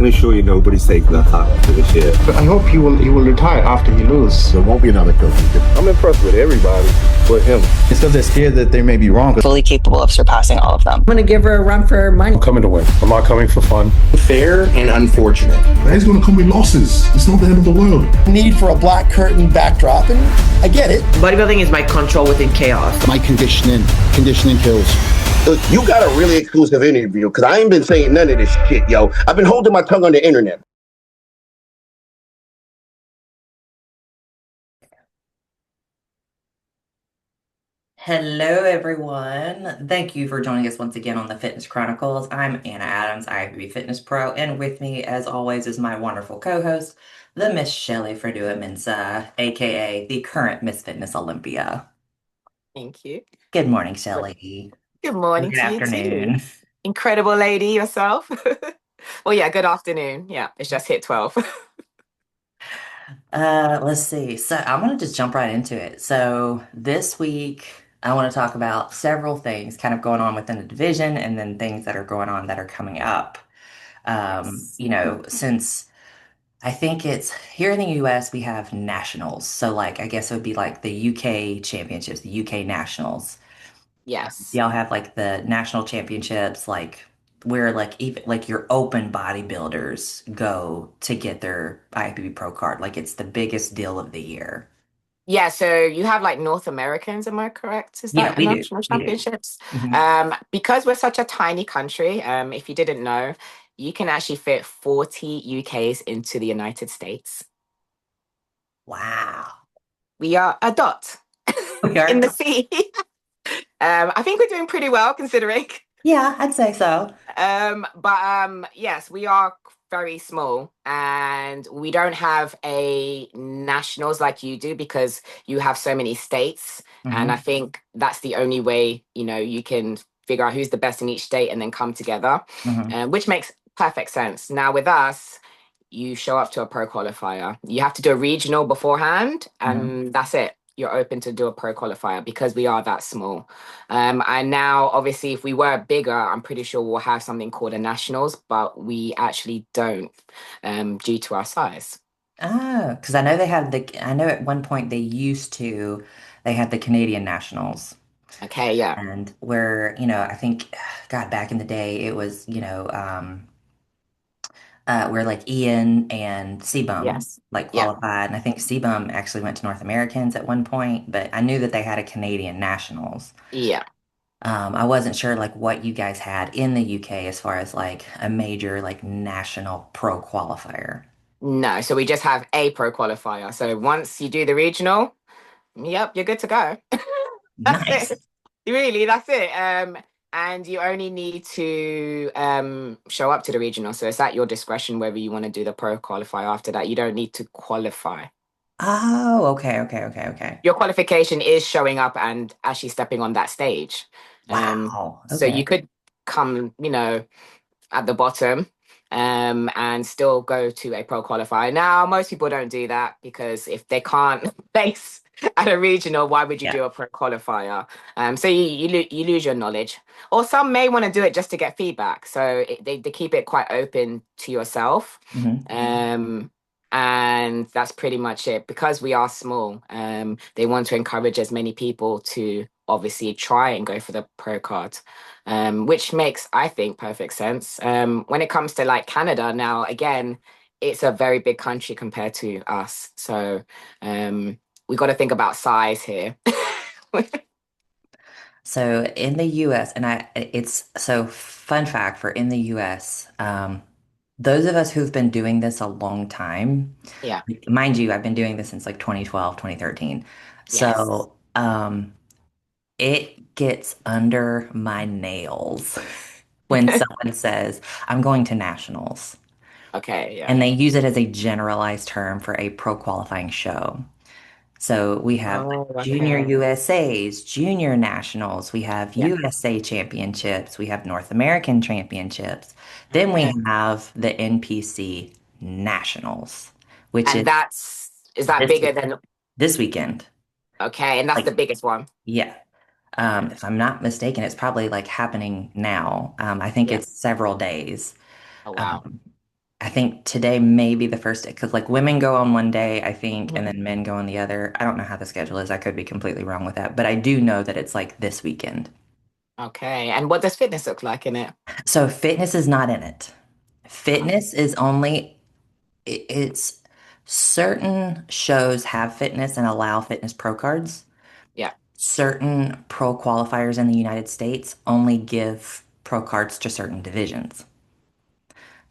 can assure you nobody's taking that hat for this year. But I hope he will retire after he loses. There won't be another coach. I'm impressed with everybody but him. It's because they're scared that they may be wrong. Fully capable of surpassing all of them. I'm going to give her a run for her money. I'm coming to win. I'm not coming for fun. Fair and unfortunate. He's going to come with losses. It's not the end of the world. Need for a black curtain backdrop, and I get it. Bodybuilding is my control within chaos. My conditioning kills. Look, you got a really exclusive interview because I ain't been saying none of this shit, yo. I've been holding my tongue on the internet. Hello, everyone. Thank you for joining us once again on the Fitness Chronicles. I'm Anna Adams, IFBB Fitness Pro, and with me, as always, is my wonderful co-host, the Miss Shelley Fredua-Mensah, aka the current Miss Fitness Olympia. Thank you. Good morning, Shelley. Good morning Good to afternoon. you too. Incredible lady yourself. Well, yeah, good afternoon. Yeah, it's just hit 12. Let's see. So I'm gonna just jump right into it. So this week, I want to talk about several things kind of going on within the division and then things that are going on that are coming up. Since I think it's here in the US, we have nationals. So like I guess it would be like the UK championships, the UK nationals. Yes. Y'all have like the national championships, like where like even like your open bodybuilders go to get their IFBB Pro card. Like it's the biggest deal of the year. Yeah, so you have like North Americans, am I correct? Is Yeah, that we do. national We do. championships? Mhm. Because we're such a tiny country, if you didn't know, you can actually fit 40 UKs into the United States. Wow. We are a dot We are. in the sea. I think we're doing pretty well considering. Yeah, I'd say so. Yes, we are very small and we don't have a nationals like you do because you have so many states. And I Mhm. think that's the only way, you can figure out who's the best in each state and then come together, Mhm. which makes perfect sense. Now with us, you show up to a pro qualifier. You have to do a regional beforehand, Mhm. and that's it. You're open to do a pro qualifier because we are that small. And now, obviously, if we were bigger, I'm pretty sure we'll have something called a nationals, but we actually don't, due to our size. Oh, because I know I know at one point they had the Canadian Nationals. Okay, yeah. And where, I think, God, back in the day, it was, where like Ian and Sebum Yes. like Yeah. qualified. And I think Sebum actually went to North Americans at one point, but I knew that they had a Canadian Nationals. Yeah. I wasn't sure like what you guys had in the UK as far as like a major like national pro qualifier. No, so we just have a pro qualifier. So once you do the regional, yep, you're good to go. That's Nice. it. Really, that's it. And you only need to show up to the regional. So it's at your discretion whether you want to do the pro qualifier after that. You don't need to qualify. Oh, okay. Your qualification is showing up and actually stepping on that stage. Wow. So Okay. you could come, at the bottom, and still go to a pro qualifier. Now, most people don't do that because if they can't place at a regional, why would you Yeah. do a pro qualifier? So you lose your knowledge. Or some may want to do it just to get feedback. So they keep it quite open to yourself. And that's pretty much it. Because we are small, they want to encourage as many people to obviously try and go for the pro card, which makes, I think, perfect sense. When it comes to like Canada now, again, it's a very big country compared to us. So we got to think about size here. So in the US, it's so fun fact for in the US, those of us who've been doing this a long time, Yeah. mind you, I've been doing this since like 2012, 2013. Yes. So it gets under my nails when someone says, I'm going to nationals. Okay. Yeah. And they use it as a generalized term for a pro qualifying show. So we have like, Oh, junior okay. USAs, junior nationals, we have Yeah. USA championships, we have North American championships. Then we Okay. have the NPC nationals, which And is that this bigger than, this weekend. okay, and that's the Like, biggest one. yeah. If I'm not mistaken, it's probably like happening now. I think Yeah. it's several days. Oh, wow. Um, I think today may be the first day because like women go on one day, I think, and Mhm. then men go on the other. I don't know how the schedule is. I could be completely wrong with that, but I do know that it's like this weekend. Okay. And what does fitness look like in it? So fitness is not in it. Fitness is only it's certain shows have fitness and allow fitness pro cards. Yeah, Certain pro qualifiers in the United States only give pro cards to certain divisions.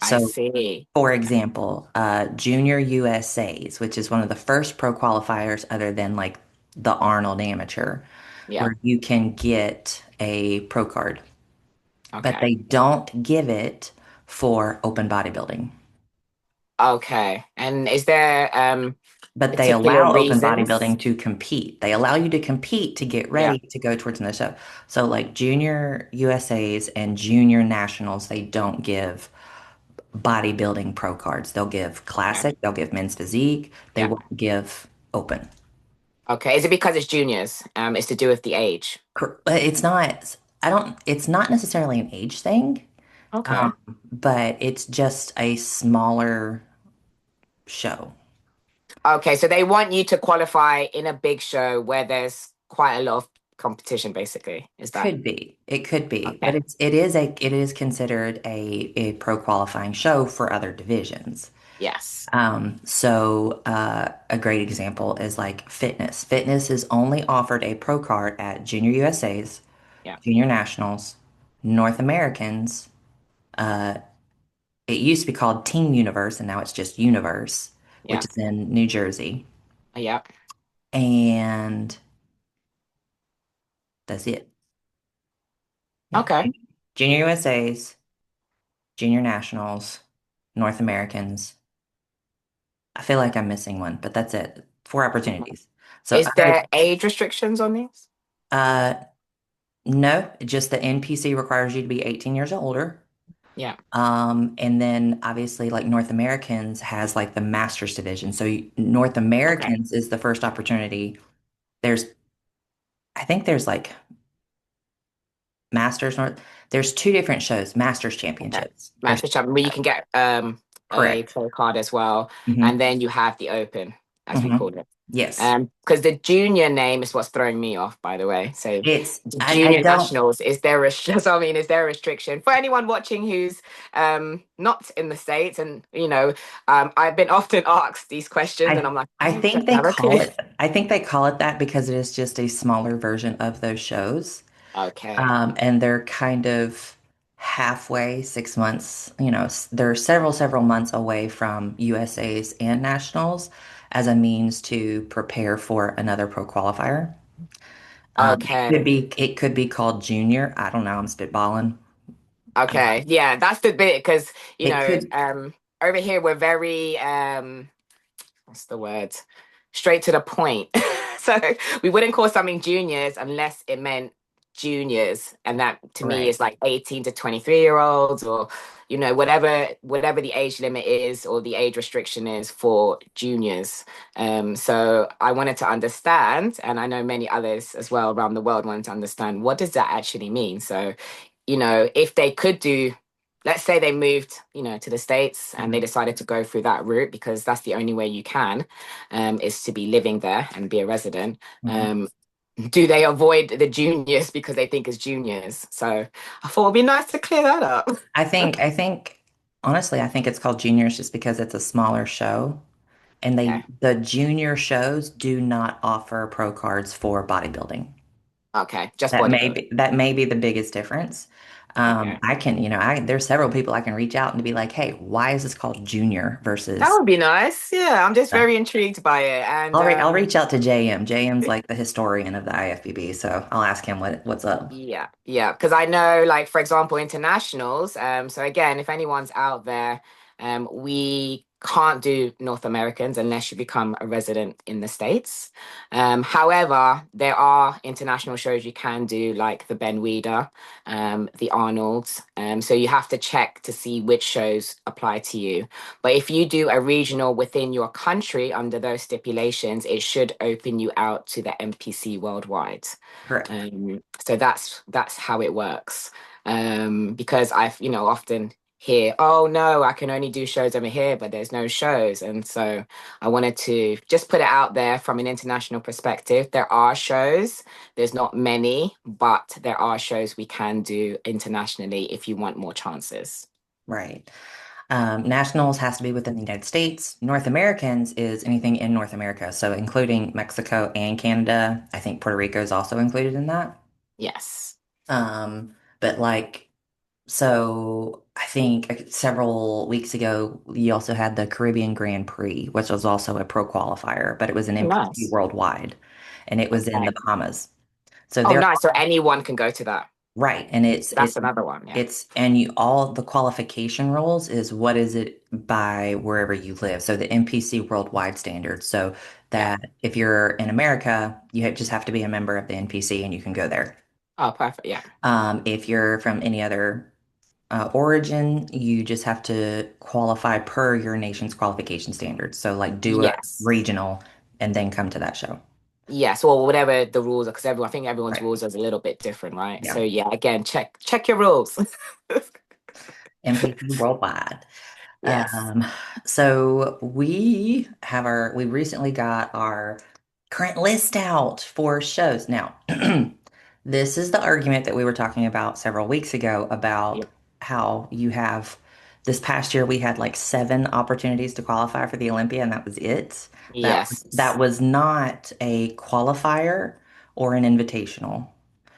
I So, see. for example, Junior USA's, which is one of the first pro qualifiers other than like the Arnold Amateur, Yeah. where you can get a pro card, but Okay. they don't give it for open bodybuilding. Okay. And is there But they particular allow open reasons? bodybuilding to compete. They allow you to compete to get Yeah. ready to go towards another show. So, like Junior USA's and Junior Nationals, they don't give bodybuilding pro cards. They'll give Okay. classic, they'll give men's physique, they Yeah. won't give open. Okay. Is it because it's juniors? It's to do with the age. But it's not, I don't, it's not necessarily an age thing, um, Okay. but it's just a smaller show. Okay. So they want you to qualify in a big show where there's quite a lot of competition, basically. Is that Could be. It could be. But okay? it is considered a pro qualifying show for other divisions. Yes. A great example is like fitness. Fitness is only offered a pro card at Junior USA's, Yeah. Junior Nationals, North Americans. Uh, it used to be called Team Universe, and now it's just Universe, Yeah. which is in New Jersey. Yeah. And that's it. Yeah. Okay. Junior USA's, Junior Nationals, North Americans. I feel like I'm missing one, but that's it. Four opportunities. So Is there age restrictions on these? uh no, just the NPC requires you to be 18 years or older. Yeah. And then obviously like North Americans has like the Masters division. So North Okay. Americans is the first opportunity. There's I think there's like Masters North. There's two different shows, Masters Okay. Championships. There's Master Champ, where you can get a correct. pro card as well, and Hmm. then you have the Open, as we Hmm. called it. Yes. Because the junior name is what's throwing me off, by the way. So It's the I junior don't nationals, is there a so I mean, is there a restriction for anyone watching who's not in the States? And I've been often asked these questions, and I I'm like, I I think don't they have a call clue. it I think they call it that because it is just a smaller version of those shows. Okay. And they're kind of halfway, 6 months, they're several months away from USA's and nationals as a means to prepare for another pro qualifier. Okay. It could be called junior. I don't know. I'm spitballing. Okay. Yeah, that's the bit because It could, over here we're very what's the word? Straight to the point. So we wouldn't call something juniors unless it meant juniors. And that to me right. is like 18 to 23-year-olds or, whatever the age limit is or the age restriction is for juniors. So I wanted to understand, and I know many others as well around the world wanted to understand what does that actually mean? So, if they could do let's say they moved, to the States and they Mhm. decided to go through that route because that's the only way you can, is to be living there and be a resident. Mhm. Um, do they avoid the juniors because they think it's juniors? So I thought it'd be nice to clear that up. Honestly, I think it's called juniors just because it's a smaller show. And Okay. the junior shows do not offer pro cards for bodybuilding. Okay. Just bodybuilding. That may be the biggest difference. Okay. I can, there's several people I can reach out and be like, hey, why is this called junior That versus would be nice. Yeah, I'm just uh, very intrigued by it. And I'll reach out to JM. JM's like the historian of the IFBB, so I'll ask him what's up. yeah, yeah, because I know, like, for example, internationals. So again, if anyone's out there, we can't do North Americans unless you become a resident in the States. However, there are international shows you can do, like the Ben Weider, the Arnolds. So you have to check to see which shows apply to you. But if you do a regional within your country under those stipulations, it should open you out to the NPC worldwide. Correct. So that's how it works. Because I've often hear, oh no, I can only do shows over here, but there's no shows. And so I wanted to just put it out there from an international perspective. There are shows, there's not many, but there are shows we can do internationally if you want more chances. Right. Nationals has to be within the United States. North Americans is anything in North America, so including Mexico and Canada. I think Puerto Rico is also included in that. Yes. But like, so I think several weeks ago, you also had the Caribbean Grand Prix, which was also a pro qualifier, but it was an Oh, NPC nice. worldwide, and it was in the Okay. Bahamas. So Oh, there, nice. So anyone can go to that. right, and That's another one. Yeah. and you all the qualification rules is what is it by wherever you live. So the NPC worldwide standard. So Yeah. that if you're in America, just have to be a member of the NPC and you can go there. Oh, perfect. Yeah. If you're from any other origin, you just have to qualify per your nation's qualification standards. So like do a Yes. regional and then come to that show. Yes, or whatever the rules are, because everyone, I think everyone's Right. rules is a little bit different, right? So Yeah. yeah, again, check your rules. NPC worldwide. Yes. Um, so we recently got our current list out for shows. Now, this is the argument that we were talking about several weeks ago about Yep. how you have this past year we had like 7 opportunities to qualify for the Olympia, and that was it. That Yes. was not a qualifier or an invitational.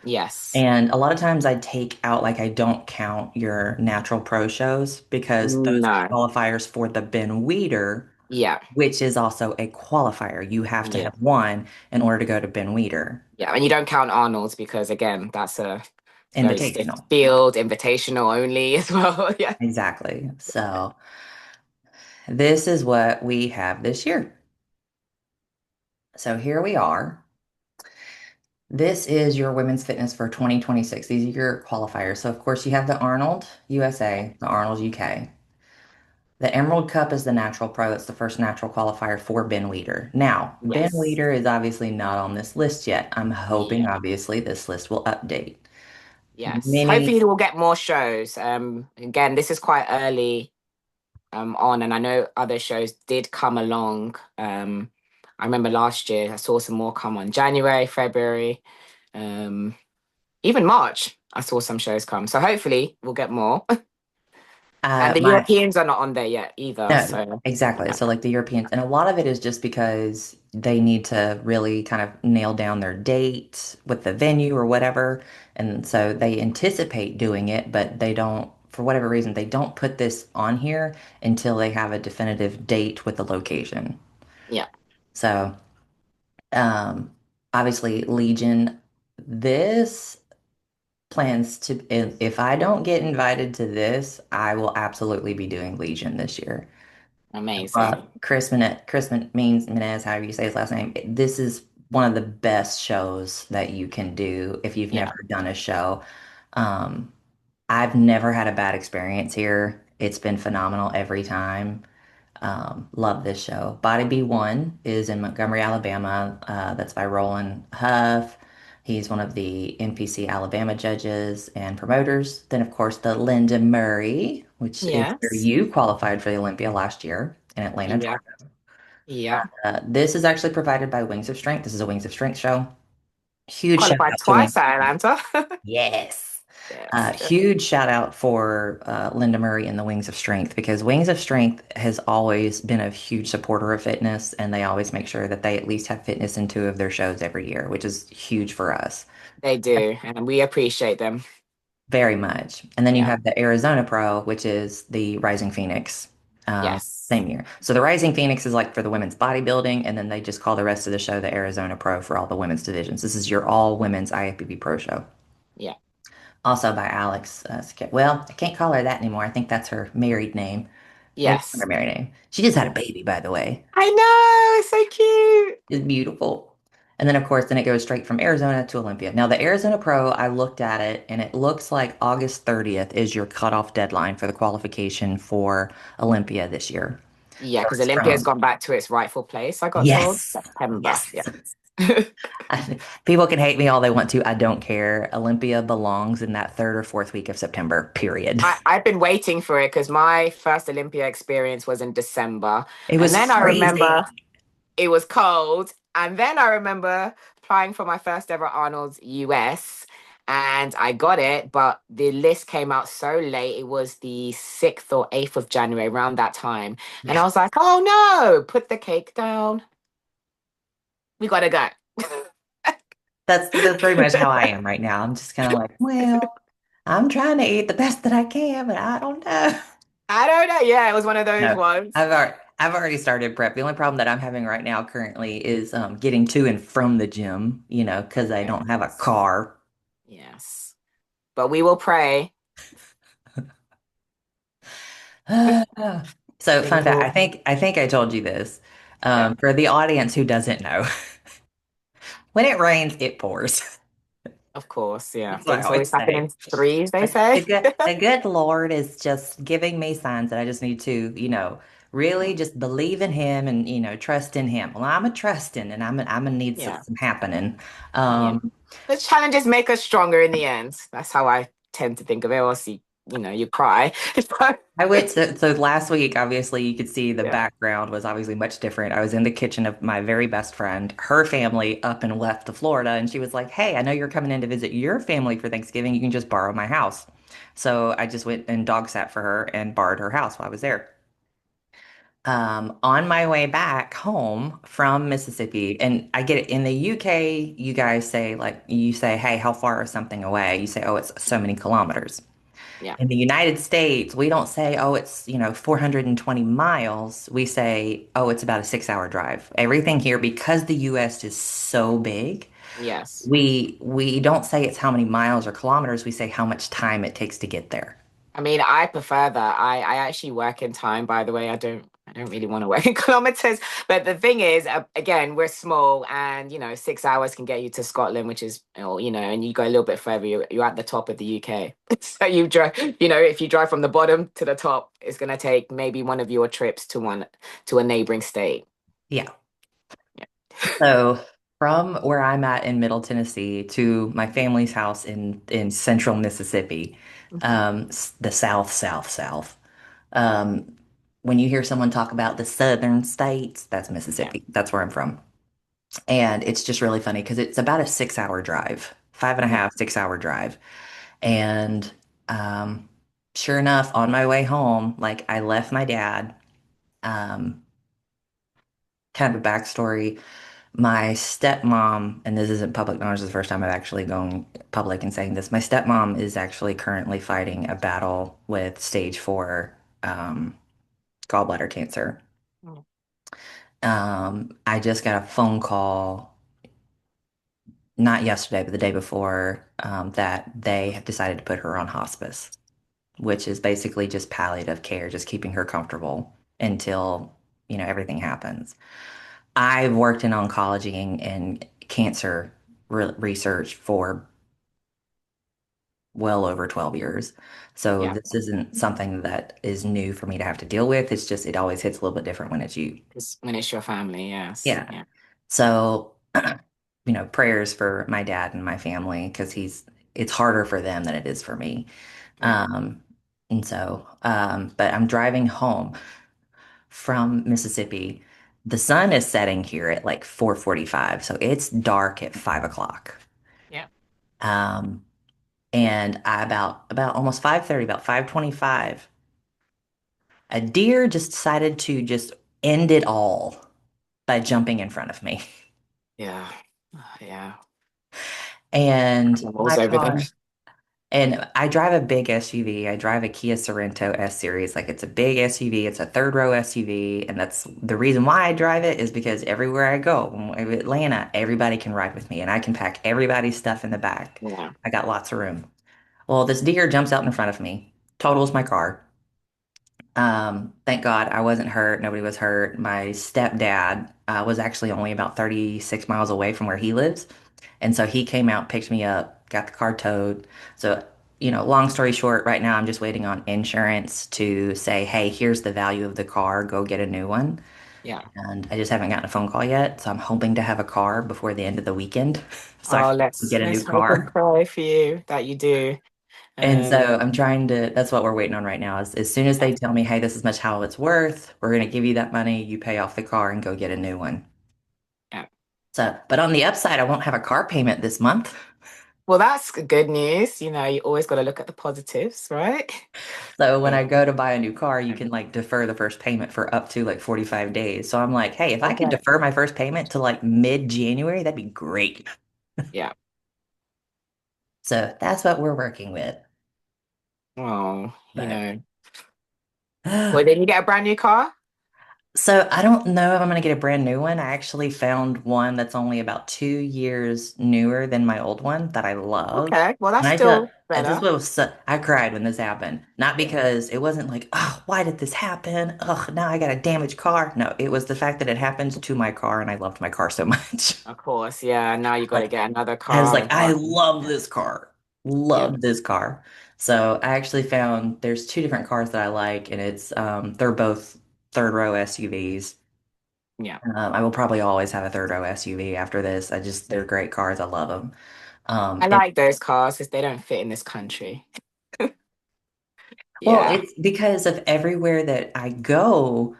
Yes. And a lot of times I take out, like, I don't count your natural pro shows because those are No. qualifiers for the Ben Weeder, Yeah. which is also a qualifier. You have to Yeah. have one in order to go to Ben Weeder. Yeah. And you don't count Arnold's because again, that's a very stiff Invitational. field, invitational only as well. Yeah. Exactly. So this is what we have this year. So here we are. This is your women's fitness for 2026. These are your qualifiers. So of course you have the Arnold USA, the Arnold UK. The Emerald Cup is the natural pro. It's the first natural qualifier for Ben Weeder. Now, Ben Yes. Weeder is obviously not on this list yet. I'm hoping, Yeah. obviously, this list will update. Yes. Many, Hopefully we'll get more shows. Again, this is quite early on, and I know other shows did come along. I remember last year I saw some more come on January, February, um, even March. I saw some shows come, so hopefully we'll get more. And the my Europeans are not on there yet either. no, So exactly. yeah, So like the Europeans, and a lot of it is just because they need to really kind of nail down their date with the venue or whatever. And so they anticipate doing it, but they don't, for whatever reason, they don't put this on here until they have a definitive date with the location. yeah, So Um, obviously, Legion, this plans to, if I don't get invited to this, I will absolutely be doing Legion this year. amazing. Chris means Menez, however you say his last name. This is one of the best shows that you can do if you've Yeah, never done a show. Um, I've never had a bad experience here. It's been phenomenal every time. Love this show. Body B1 is in Montgomery, Alabama. That's by Roland Huff. He's one of the NPC Alabama judges and promoters. Then, of course, the Linda Murray, which is where yes, you qualified for the Olympia last year in Atlanta, yeah, Georgia. yeah. This is actually provided by Wings of Strength. This is a Wings of Strength show. Huge shout Qualified out to Wings. twice at Atlanta. Yes. Yes, Huge shout out for Linda Murray and the Wings of Strength because Wings of Strength has always been a huge supporter of fitness and they always make sure that they at least have fitness in 2 of their shows every year, which is huge for us. they do, and we appreciate them. Very much. And then you Yeah, have the Arizona Pro, which is the Rising Phoenix. yes, Same year. So the Rising Phoenix is like for the women's bodybuilding, and then they just call the rest of the show the Arizona Pro for all the women's divisions. This is your all women's IFBB Pro show. yeah, Also by Alex. Well, I can't call her that anymore. I think that's her married name. Maybe it's not her yes. married name. She just had a baby, by the way. I know, it's so cute. It's beautiful. And then, of course, then it goes straight from Arizona to Olympia. Now, the Arizona Pro, I looked at it and it looks like August 30th is your cutoff deadline for the qualification for Olympia this year. Yeah, So because it's Olympia's from, gone back to its rightful place. I got told yes, September. yes. Yeah, People can hate me all they want to. I don't care. Olympia belongs in that third or fourth week of September, period. I've been waiting for it because my first Olympia experience was in December. It And was then I crazy. remember it was cold. And then I remember applying for my first ever Arnold's US and I got it, but the list came out so late. It was the 6th or 8th of January, around that time. And Yeah. I was like, oh no, put the cake down. We gotta go. That's pretty much how I am right now. I'm just kind of like, well, I'm trying to eat the best that I can, but I don't know. I don't know. Yeah, it was one of those No, ones. I've already started prep. The only problem that I'm having right now currently is getting to and from the gym, because I don't have a Yes. car. Yes. But we will pray. So, fun Things fact, will, I think I told you this. yeah, For the audience who doesn't know, when it rains, it pours. of course. Yeah. That's what I Things always always happen say. in threes, they The, the say. good the good Lord is just giving me signs that I just need to, really just believe in him and, trust in him. Well, I'm a trusting and I'm gonna need some, Yeah. some happening. Yeah. Um, The challenges make us stronger in the end. That's how I tend to think of it. Or see, you cry. I went so last week, obviously, you could see the Yeah. background was obviously much different. I was in the kitchen of my very best friend. Her family up and left to Florida, and she was like, "Hey, I know you're coming in to visit your family for Thanksgiving. You can just borrow my house." So I just went and dog sat for her and borrowed her house while I was there. On my way back home from Mississippi, and I get it in the UK, you guys say like you say, "Hey, how far is something away?" You say, "Oh, it's so many kilometers." Yeah. In the United States, we don't say, oh, it's, 420 miles. We say, oh, it's about a 6 hour drive. Everything here, because the US is so big, Yes. we don't say it's how many miles or kilometers. We say how much time it takes to get there. I mean, I prefer that. I actually work in time, by the way. I don't really want to work in kilometers. But the thing is, again, we're small and 6 hours can get you to Scotland, which is, and you go a little bit further, you're at the top of the UK. So you drive, if you drive from the bottom to the top, it's gonna take maybe one of your trips to a neighboring state. Yeah. Yeah. So from where I'm at in Middle Tennessee to my family's house in central Mississippi, the South, South, South. Um, when you hear someone talk about the southern states, that's Yeah. Mississippi. That's where I'm from. And it's just really funny because it's about a 6 hour drive, five and a Yeah. half, 6 hour drive. And um, sure enough, on my way home, like I left my dad. Um, Kind of a backstory. My stepmom, and this isn't public knowledge, this is the first time I've actually gone public and saying this. My stepmom is actually currently fighting a battle with stage 4 gallbladder cancer. Mm. I just got a phone call, not yesterday, but the day before, that they have decided to put her on hospice, which is basically just palliative care, just keeping her comfortable until, everything happens. I've worked in oncology and cancer research for well over 12 years. So Yeah. this isn't something that is new for me to have to deal with. It's just, it always hits a little bit different when it's you. When it's your family, yes. Yeah. Yeah. So, prayers for my dad and my family because it's harder for them than it is for me. Yeah. But I'm driving home from Mississippi. The sun is setting here at like 4:45, so it's dark at 5 o'clock. Yeah. Um, and about almost 5:30, about 5:25, a deer just decided to just end it all by jumping in front of me. Yeah. Yeah. And Animals my over there. car, and I drive a big SUV. I drive a Kia Sorento S Series. Like it's a big SUV. It's a third row SUV. And that's the reason why I drive it is because everywhere I go, in Atlanta, everybody can ride with me and I can pack everybody's stuff in the back. Yeah. I got lots of room. Well, this deer jumps out in front of me, totals my car. Thank God I wasn't hurt. Nobody was hurt. My stepdad was actually only about 36 miles away from where he lives. And so he came out, picked me up, got the car towed. So, long story short, right now I'm just waiting on insurance to say, hey, here's the value of the car, go get a new one. Yeah. and I just haven't gotten a phone call yet. So I'm hoping to have a car before the end of the weekend so I Oh, can get a let's new hope and car. pray for you that you do. And Um, so I'm trying to, that's what we're waiting on right now is as soon as yeah, they tell me, hey, this is much how it's worth, we're going to give you that money, you pay off the car and go get a new one. yeah. So, but on the upside, I won't have a car payment this month. Well, that's good news. You know, you always got to look at the positives, right? So when Yeah. I go to buy a new car, you can like defer the first payment for up to like 45 days. So I'm like, hey, if I could Okay. defer my first payment to like mid-January, that'd be great. Yeah. So that's what we're working with. Oh, But well, then you get a brand new car? so I don't know if I'm gonna get a brand new one. I actually found one that's only about 2 years newer than my old one that I love. Okay. Well, that's And still this better. was I cried when this happened. Not Yeah. because it wasn't like, oh, why did this happen? Ugh, now I got a damaged car. No, it was the fact that it happened to my car and I loved my car so much. Of course. Yeah. Now you got to Like get another I was car like, and I run. love this car. Yeah. Love this car. So I actually found there's two different cars that I like, and it's they're both third row SUVs. Yeah. I will probably always have a third row SUV after this. They're great cars. I love them. I And like those cars because they don't fit in this country. well, Yeah. it's because of everywhere that I go.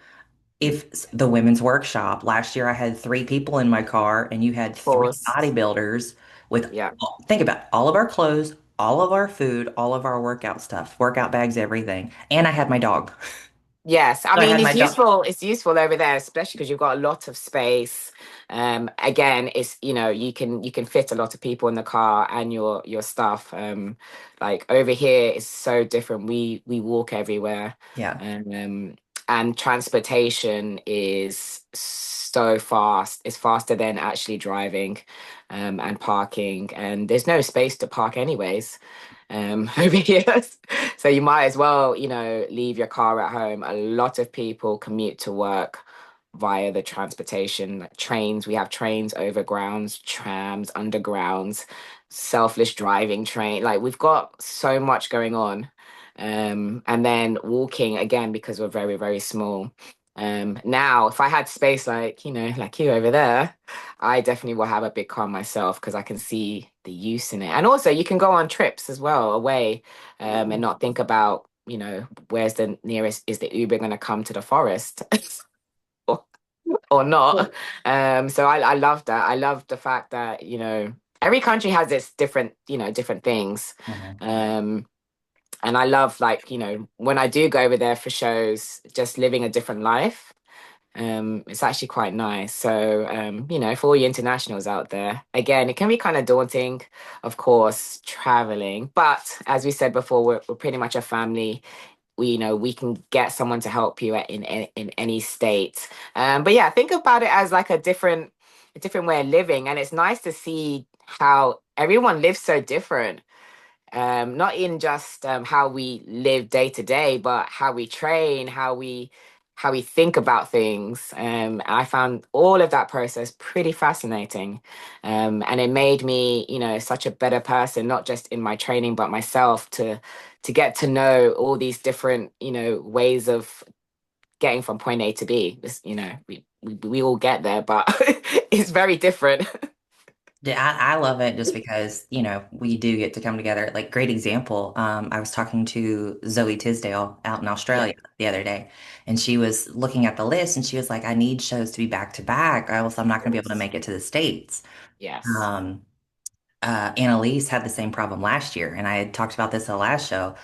If the women's workshop last year, I had three people in my car, and you had Of three course. bodybuilders with, Yeah. think about it, all of our clothes, all of our food, all of our workout stuff, workout bags, everything. And I had my dog. Yes, I So I mean had my dog. it's useful over there, especially because you've got a lot of space. Again, it's you can fit a lot of people in the car and your stuff. Like over here it's so different. We walk everywhere. Yeah. And transportation is so fast. It's faster than actually driving, and parking, and there's no space to park anyways. Over here. So you might as well, leave your car at home. A lot of people commute to work via the transportation, like trains. We have trains, overgrounds, trams, undergrounds, selfless driving train. Like we've got so much going on. And then walking again because we're very, very small. Now, if I had space like, like you over there, I definitely will have a big car myself because I can see the use in it. And also you can go on trips as well away, and not think about, where's the nearest, is the Uber going to come to the forest or, or not? Well, So I love that. I love the fact that, every country has its different, different things. mhm. Um, and I love like, when I do go over there for shows, just living a different life. It's actually quite nice. So, for all you internationals out there, again, it can be kind of daunting, of course, traveling. But as we said before, we're pretty much a family. We can get someone to help you in any state. But yeah, think about it as like a different way of living, and it's nice to see how everyone lives so different, not in just how we live day to day, but how we train, how we think about things. I found all of that process pretty fascinating, and it made me, such a better person, not just in my training, but myself to get to know all these different, ways of getting from point A to B. We all get there, but it's very different. Yeah, I love it just because, we do get to come together. Like, great example. I was talking to Zoe Tisdale out in Yeah. Australia the other day, and she was looking at the list and she was like, I need shows to be back to back, or else I'm not going to be able to Yes. make it to the States. Yes. Um, Annalise had the same problem last year, and I had talked about this in the last show.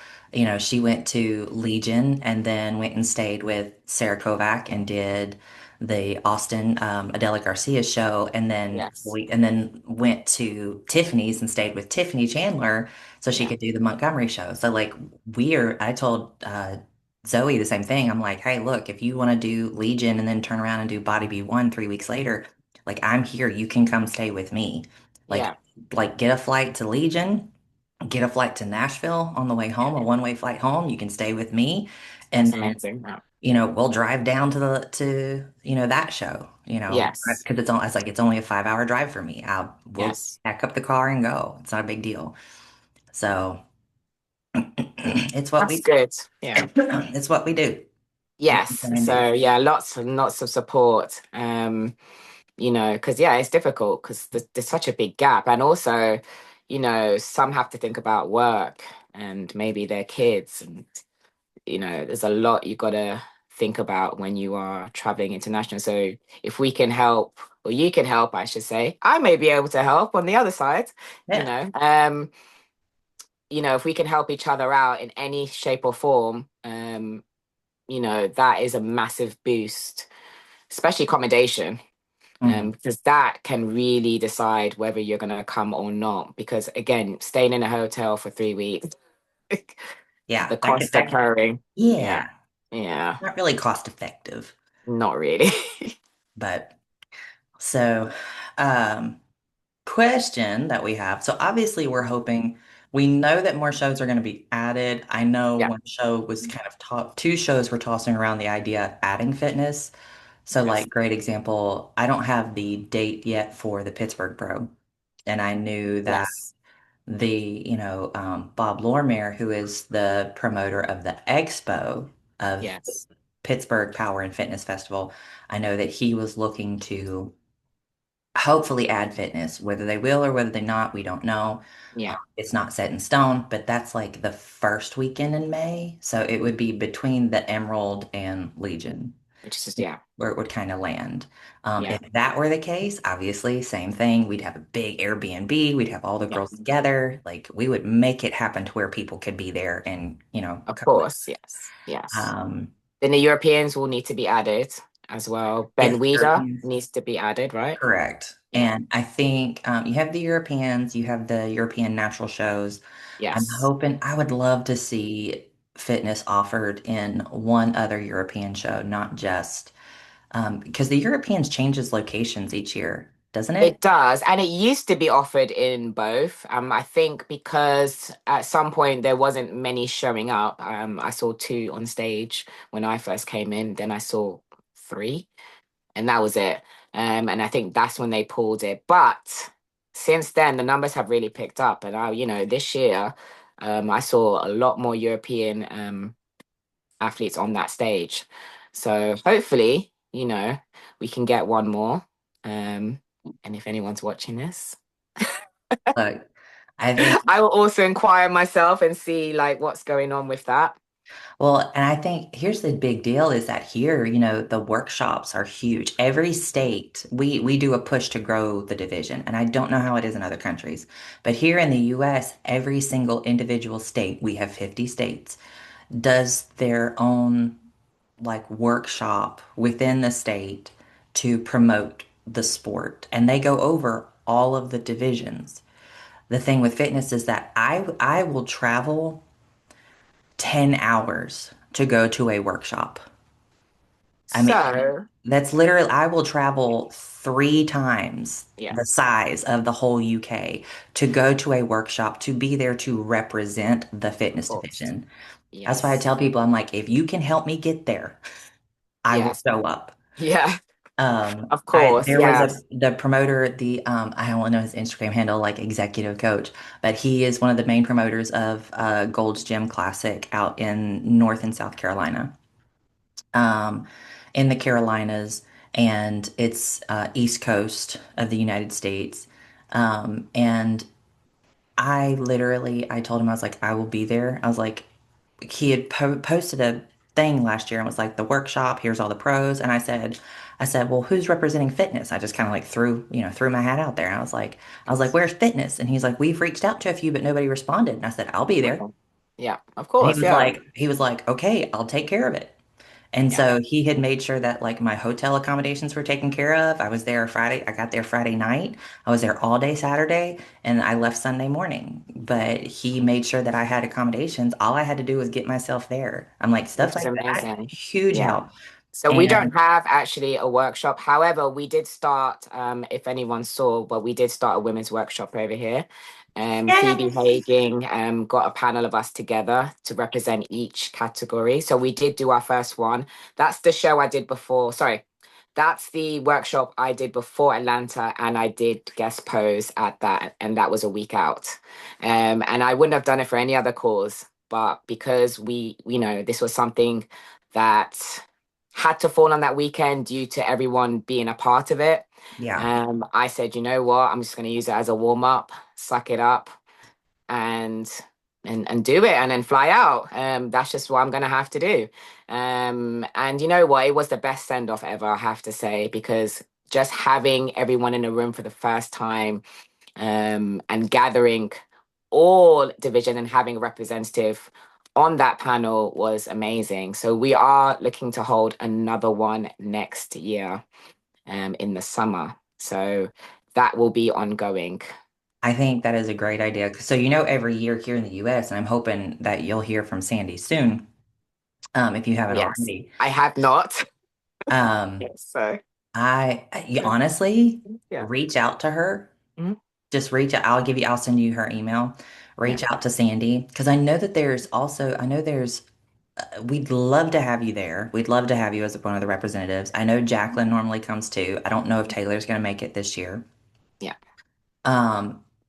She went to Legion and then went and stayed with Sarah Kovac and did the Austin Adela Garcia show, and then Yes. went to Tiffany's and stayed with Tiffany Chandler so she Yeah. could do the Montgomery show. So like I told Zoe the same thing. I'm like, hey, look, if you want to do Legion and then turn around and do Body B1 3 weeks later, like I'm here, you can come stay with me. Like Yeah. get a flight to Legion, get a flight to Nashville on the way home, a one-way flight home. You can stay with me, and That's then amazing. Yeah. we'll drive down to that show. Yes. Because it's only a 5-hour drive for me. We'll Yes. pack up the car and go. It's not a big deal. So it's what That's we good. Yeah. it's what we do. Yes. Kind of. So yeah, lots and lots of support. Because yeah, it's difficult because there's such a big gap, and also, some have to think about work and maybe their kids, and there's a lot you gotta think about when you are traveling international. So if we can help, or you can help, I should say, I may be able to help on the other side. You Yeah. know, if we can help each other out in any shape or form, that is a massive boost, especially accommodation, Mhm. because that can really decide whether you're going to come or not. Because again, staying in a hotel for 3 weeks, Yeah, the cost that can, occurring, yeah, yeah, yeah, not really cost effective, not really. but so, um, question that we have. So obviously we're hoping we know that more shows are going to be added. I know Yeah, one show was kind of two shows were tossing around the idea of adding fitness. So yes, like great example, I don't have the date yet for the Pittsburgh Pro. And I knew that yes, Bob Lormer, who is the promoter of the expo of yes, Pittsburgh Power and Fitness Festival, I know that he was looking to hopefully add fitness. Whether they will or whether they not, we don't know. yeah, It's not set in stone, but that's like the first weekend in May. So it would be between the Emerald and Legion which is just, yeah, where it would kind of land. yeah, If that were the case, obviously, same thing. We'd have a big Airbnb. We'd have all the girls yes, together. Like we would make it happen to where people could be there and, of come with. course, yes, yes. Um, Then the Europeans will need to be added as well. Ben yes, Weider Europeans. needs to be added, right? Correct. Yeah, And I think you have the Europeans, you have the European natural shows. I'm yes. hoping, I would love to see fitness offered in one other European show, not just because the Europeans changes locations each year, doesn't It it? does, and it used to be offered in both. I think because at some point there wasn't many showing up. I saw two on stage when I first came in. Then I saw three, and that was it. And I think that's when they pulled it. But since then, the numbers have really picked up, and this year, I saw a lot more European athletes on that stage. So hopefully, we can get one more. And if anyone's watching this, Look, I think, I will also inquire myself and see like what's going on with that. well, and I think here's the big deal is that here, the workshops are huge. Every state, we do a push to grow the division, and I don't know how it is in other countries, but here in the US, every single individual state, we have 50 states, does their own like workshop within the state to promote the sport, and they go over all of the divisions. The thing with fitness is that I will travel 10 hours to go to a workshop. I mean, So, that's literally, I will travel 3 times the yes, size of the whole UK to go to a workshop to be there to represent the of fitness course. division. That's why I Yes. tell people, I'm like, if you can help me get there, I will Yes. show up. Yeah. Of I course. there was Yes. the promoter, the I don't know his Instagram handle, like executive coach, but he is one of the main promoters of Gold's Gym Classic out in North and South Carolina, um, in the Carolinas, and it's East Coast of the United States. And I told him I was like, I will be there. I was like, he had posted a thing last year and was like the workshop, here's all the pros. And I said, well, who's representing fitness? I just kind of like threw my hat out there. And I was like, where's fitness? And he's like, we've reached out to a few, but nobody responded. And I said, I'll be there. Okay. Yeah. Of And he course. was Yeah. like, he was like, okay, I'll take care of it. And Yeah. so he had made sure that like my hotel accommodations were taken care of. I was there Friday. I got there Friday night. I was there all day Saturday, and I left Sunday morning. But he made sure that I had accommodations. All I had to do was get myself there. I'm like, stuff Which is like that, amazing. huge Yeah. help. So we don't And have actually a workshop. However, we did start, if anyone saw, but we did start a women's workshop over here. Phoebe yes, Haging got a panel of us together to represent each category. So we did do our first one. That's the show I did before. Sorry, that's the workshop I did before Atlanta, and I did guest pose at that, and that was a week out. And I wouldn't have done it for any other cause, but because we, this was something that had to fall on that weekend due to everyone being a part of it. Yeah. I said, you know what? I'm just going to use it as a warm up, suck it up, and and do it, and then fly out. That's just what I'm going to have to do. And you know what? It was the best send off ever, I have to say, because just having everyone in a room for the first time, and gathering all division and having a representative on that panel was amazing. So we are looking to hold another one next year, in the summer. So that will be ongoing. I think that is a great idea. So, every year here in the US, and I'm hoping that you'll hear from Sandy soon, if you haven't Yes, already. I have not. Um, Yes, so you honestly yeah. reach out to her. Mhm. Just reach out. I'll send you her email. Yeah. Reach out to Sandy because I know that I know we'd love to have you there. We'd love to have you as one of the representatives. I know Jacqueline normally comes too. I don't know if Taylor's going to make it this year. Yeah.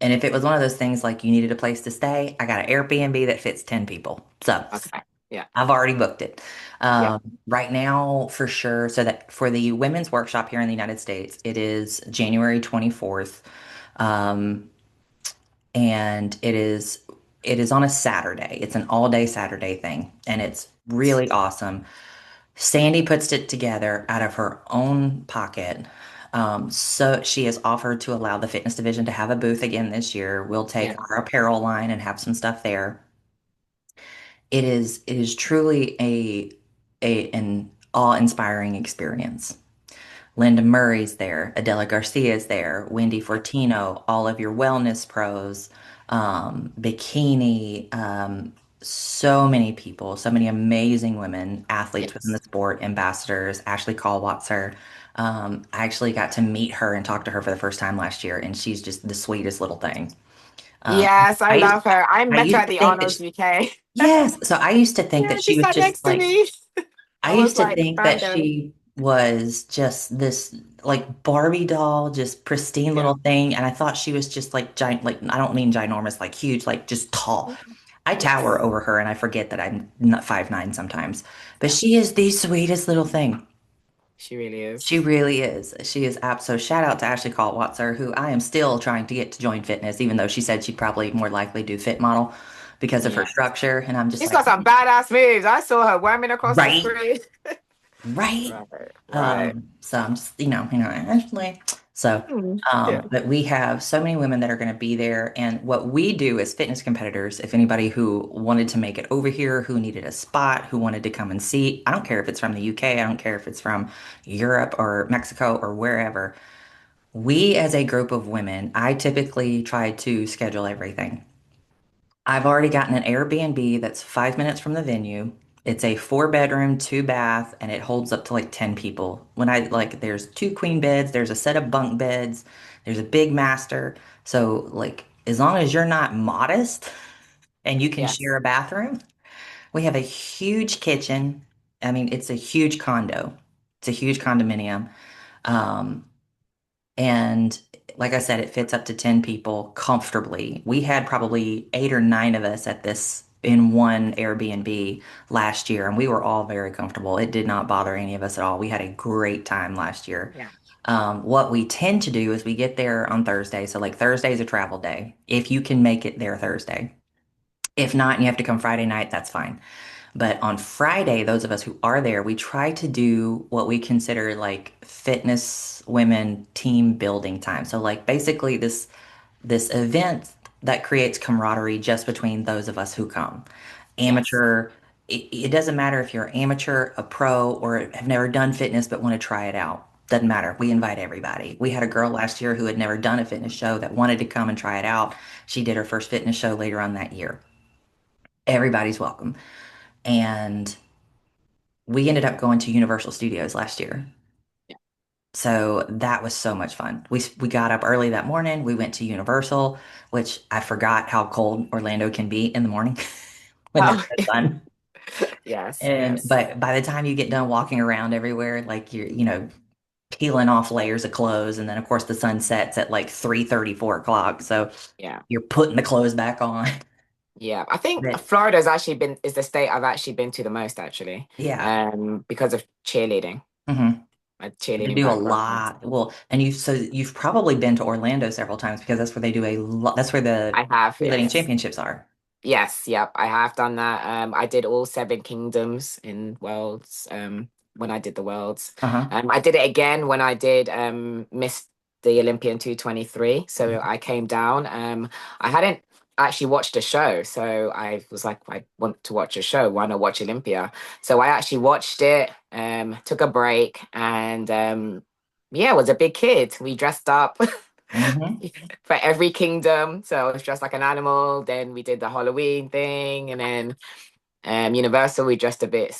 And if it was one of those things like you needed a place to stay, I got an Airbnb that fits 10 people. So Okay. Yeah. I've already booked it. Yeah. Right now, for sure. So that for the women's workshop here in the United States, it is January 24th. Um, and it is on a Saturday. It's an all-day Saturday thing, and it's really awesome. Sandy puts it together out of her own pocket. So she has offered to allow the fitness division to have a booth again this year. We'll take Yeah. our apparel line and have some stuff there. It is truly an awe-inspiring experience. Linda Murray's there, Adela Garcia's there, Wendy Fortino, all of your wellness pros, Bikini, so many people, so many amazing women, athletes within the Yes. sport, ambassadors, Ashley Callwatzer. I actually got to meet her and talk to her for the first time last year, and she's just the sweetest little thing. Um, Yes, I I used, love her. I I met her used at to the think that, Arnold's UK. yes, so I used to think Yeah, that she she was sat just next to like, me. I I used was to like, think that fangirling. she was just this like Barbie doll, just pristine Yeah. little thing. And I thought she was just like giant, like I don't mean ginormous, like huge, like just tall. I tower Yes. over her and I forget that I'm not 5'9" sometimes. But Yeah. she is the sweetest little thing. She really is. She really is. She is so shout out to Ashley Caldwatzer, who I am still trying to get to join fitness, even though she said she'd probably more likely do fit model because of her Yeah. structure. And I'm just She's like, got some badass moves. I saw her worming across the right. screen. Right. Right. Right. So I'm just, actually, so, Yeah. but we have so many women that are going to be there. And what we do as fitness competitors, if anybody who wanted to make it over here, who needed a spot, who wanted to come and see, I don't care if it's from the UK, I don't care if it's from Europe or Mexico or wherever. We, as a group of women, I typically try to schedule everything. I've already gotten an Airbnb that's 5 minutes from the venue. It's a four-bedroom, two bath, and it holds up to like 10 people. There's two queen beds, there's a set of bunk beds, there's a big master. So, like, as long as you're not modest and you can share Yes. a bathroom, we have a huge kitchen. I mean, it's a huge condo, it's a huge condominium. Um, and like I said, it fits up to 10 people comfortably. We had probably 8 or 9 of us at this in one Airbnb last year, and we were all very comfortable. It did not bother any of us at all. We had a great time last year. Yeah. What we tend to do is we get there on Thursday. So, like, Thursday's a travel day. If you can make it there Thursday. If not, and you have to come Friday night, that's fine. But on Friday, those of us who are there, we try to do what we consider like fitness women team building time. So like basically this event that creates camaraderie just between those of us who come. Yes. Amateur, it doesn't matter if you're amateur, a pro, or have never done fitness but want to try it out. Doesn't matter. We invite everybody. We had a girl last year who had never done a fitness show that wanted to come and try it out. She did her first fitness show later on that year. Everybody's welcome. And we ended up going to Universal Studios last year. Yeah. So that was so much fun. We got up early that morning. We went to Universal, which I forgot how cold Orlando can be in the morning when there's Oh, no sun. yes. And Yes. but by the time you get done walking around everywhere, like you're, peeling off layers of clothes, and then of course the sun sets at like 3:30, 4 o'clock. So Yeah. you're putting the clothes back on. Yeah, I think That Florida's actually been is the state I've actually been to the most actually, yeah. because of cheerleading, Hmm. my They cheerleading do a background. lot. Well, and you've probably been to Orlando several times because that's where they do a lot. That's where the I have, cheerleading yes. championships are. Yes, yep, I have done that. I did all seven kingdoms in Worlds, when I did the Worlds. Uh-huh. I did it again when I did Miss the Olympian 223. So I came down. I hadn't actually watched a show, so I was like, I want to watch a show. Why not watch Olympia? So I actually watched it, took a break, and yeah, was a big kid. We dressed up. Hmm. For every kingdom. So it was dressed like an animal. Then we did the Halloween thing, and then Universal we dressed a bit,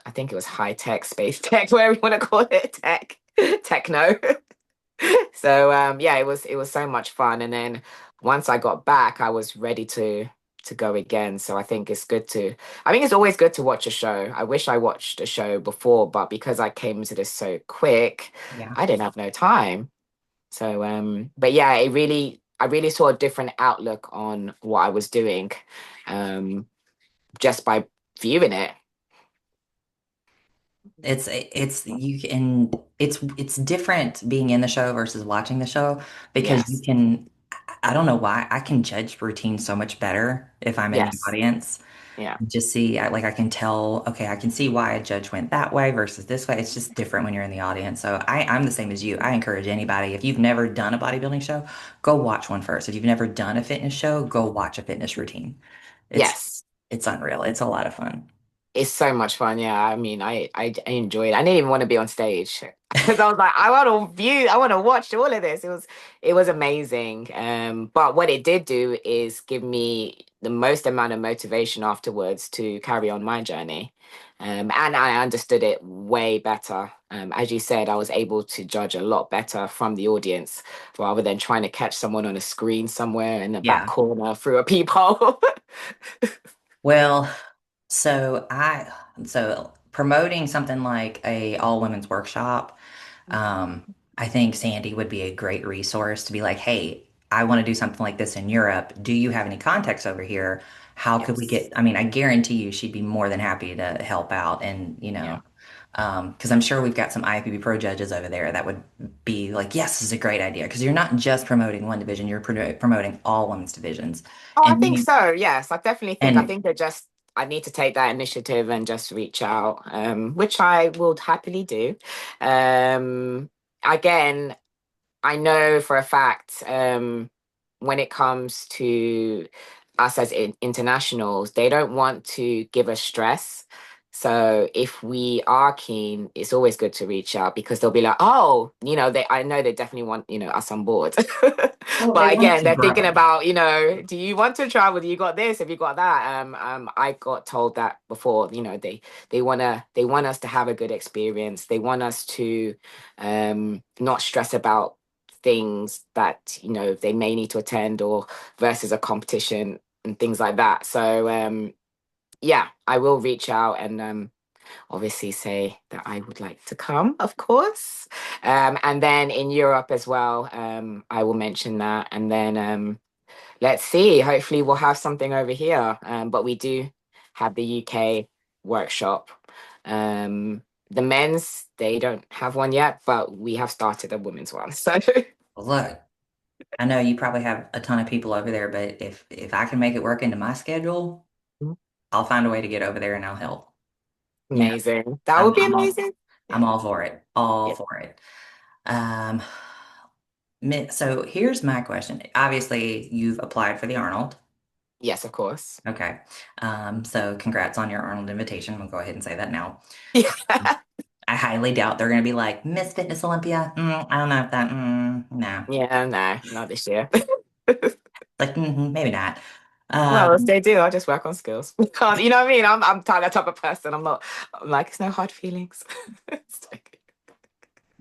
I think it was high tech, space tech, whatever you want to call it, tech, techno. So yeah, it was so much fun. And then once I got back, I was ready to go again. So I think it's always good to watch a show. I wish I watched a show before, but because I came into this so quick, Yeah. I didn't have no time. So, but yeah, I really saw a different outlook on what I was doing, just by viewing it. It's you can it's different being in the show versus watching the show because you Yes. can I don't know why I can judge routine so much better if I'm in the Yes. audience. Yeah. Just see like I can tell, okay, I can see why a judge went that way versus this way. It's just different when you're in the audience. So I'm the same as you. I encourage anybody, if you've never done a bodybuilding show, go watch one first. If you've never done a fitness show, go watch a fitness routine. It's Yes. it's unreal. It's a lot of fun. It's so much fun. Yeah. I mean, I enjoyed it. I didn't even want to be on stage because I was like, I want to watch all of this. It was amazing. But what it did do is give me the most amount of motivation afterwards to carry on my journey. And I understood it way better. As you said, I was able to judge a lot better from the audience rather than trying to catch someone on a screen somewhere in the back Yeah. corner through a peephole. Well, so promoting something like a all women's workshop, I think Sandy would be a great resource to be like, hey, I want to do something like this in Europe. Do you have any contacts over here? How could we Yes. get, I mean, I guarantee you she'd be more than happy to help out and, Yeah. because I'm sure we've got some IFBB Pro judges over there that would be like, yes, this is a great idea. Because you're not just promoting one division, you're promoting all women's divisions. Oh, I And think you, so. Yes, I definitely think. I and think I need to take that initiative and just reach out, which I will happily do. Um, Again, I know for a fact, when it comes to us as internationals, they don't want to give us stress. So if we are keen, it's always good to reach out because they'll be like, oh, I know they definitely want, us on board. well, they But want again, to they're thinking grow. about, do you want to travel? Do you got this? Have you got that? I got told that before, they want us to have a good experience. They want us to not stress about things that they may need to attend or versus a competition and things like that. So yeah, I will reach out and obviously say that I would like to come, of course. And then in Europe as well, I will mention that. And then let's see, hopefully we'll have something over here. But we do have the UK workshop. The men's, they don't have one yet, but we have started a women's one. So Well, look, I know you probably have a ton of people over there, but if I can make it work into my schedule, I'll find a way to get over there and I'll help. You know, amazing. That I'm would be I'm all amazing. I'm Yeah. all for it. All Yeah. for it. Um, so here's my question. Obviously, you've applied for the Arnold. Yes, of course. Okay. So congrats on your Arnold invitation. We'll go ahead and say that now. Yeah. I highly doubt they're going to be like Miss Fitness Olympia. I don't know if that. No. Yeah, no, not this year. Like maybe not. Well, if Um, they do, I'll just work on skills. You know what I mean? I'm that type of person. I'm like, it's no hard feelings. It's like,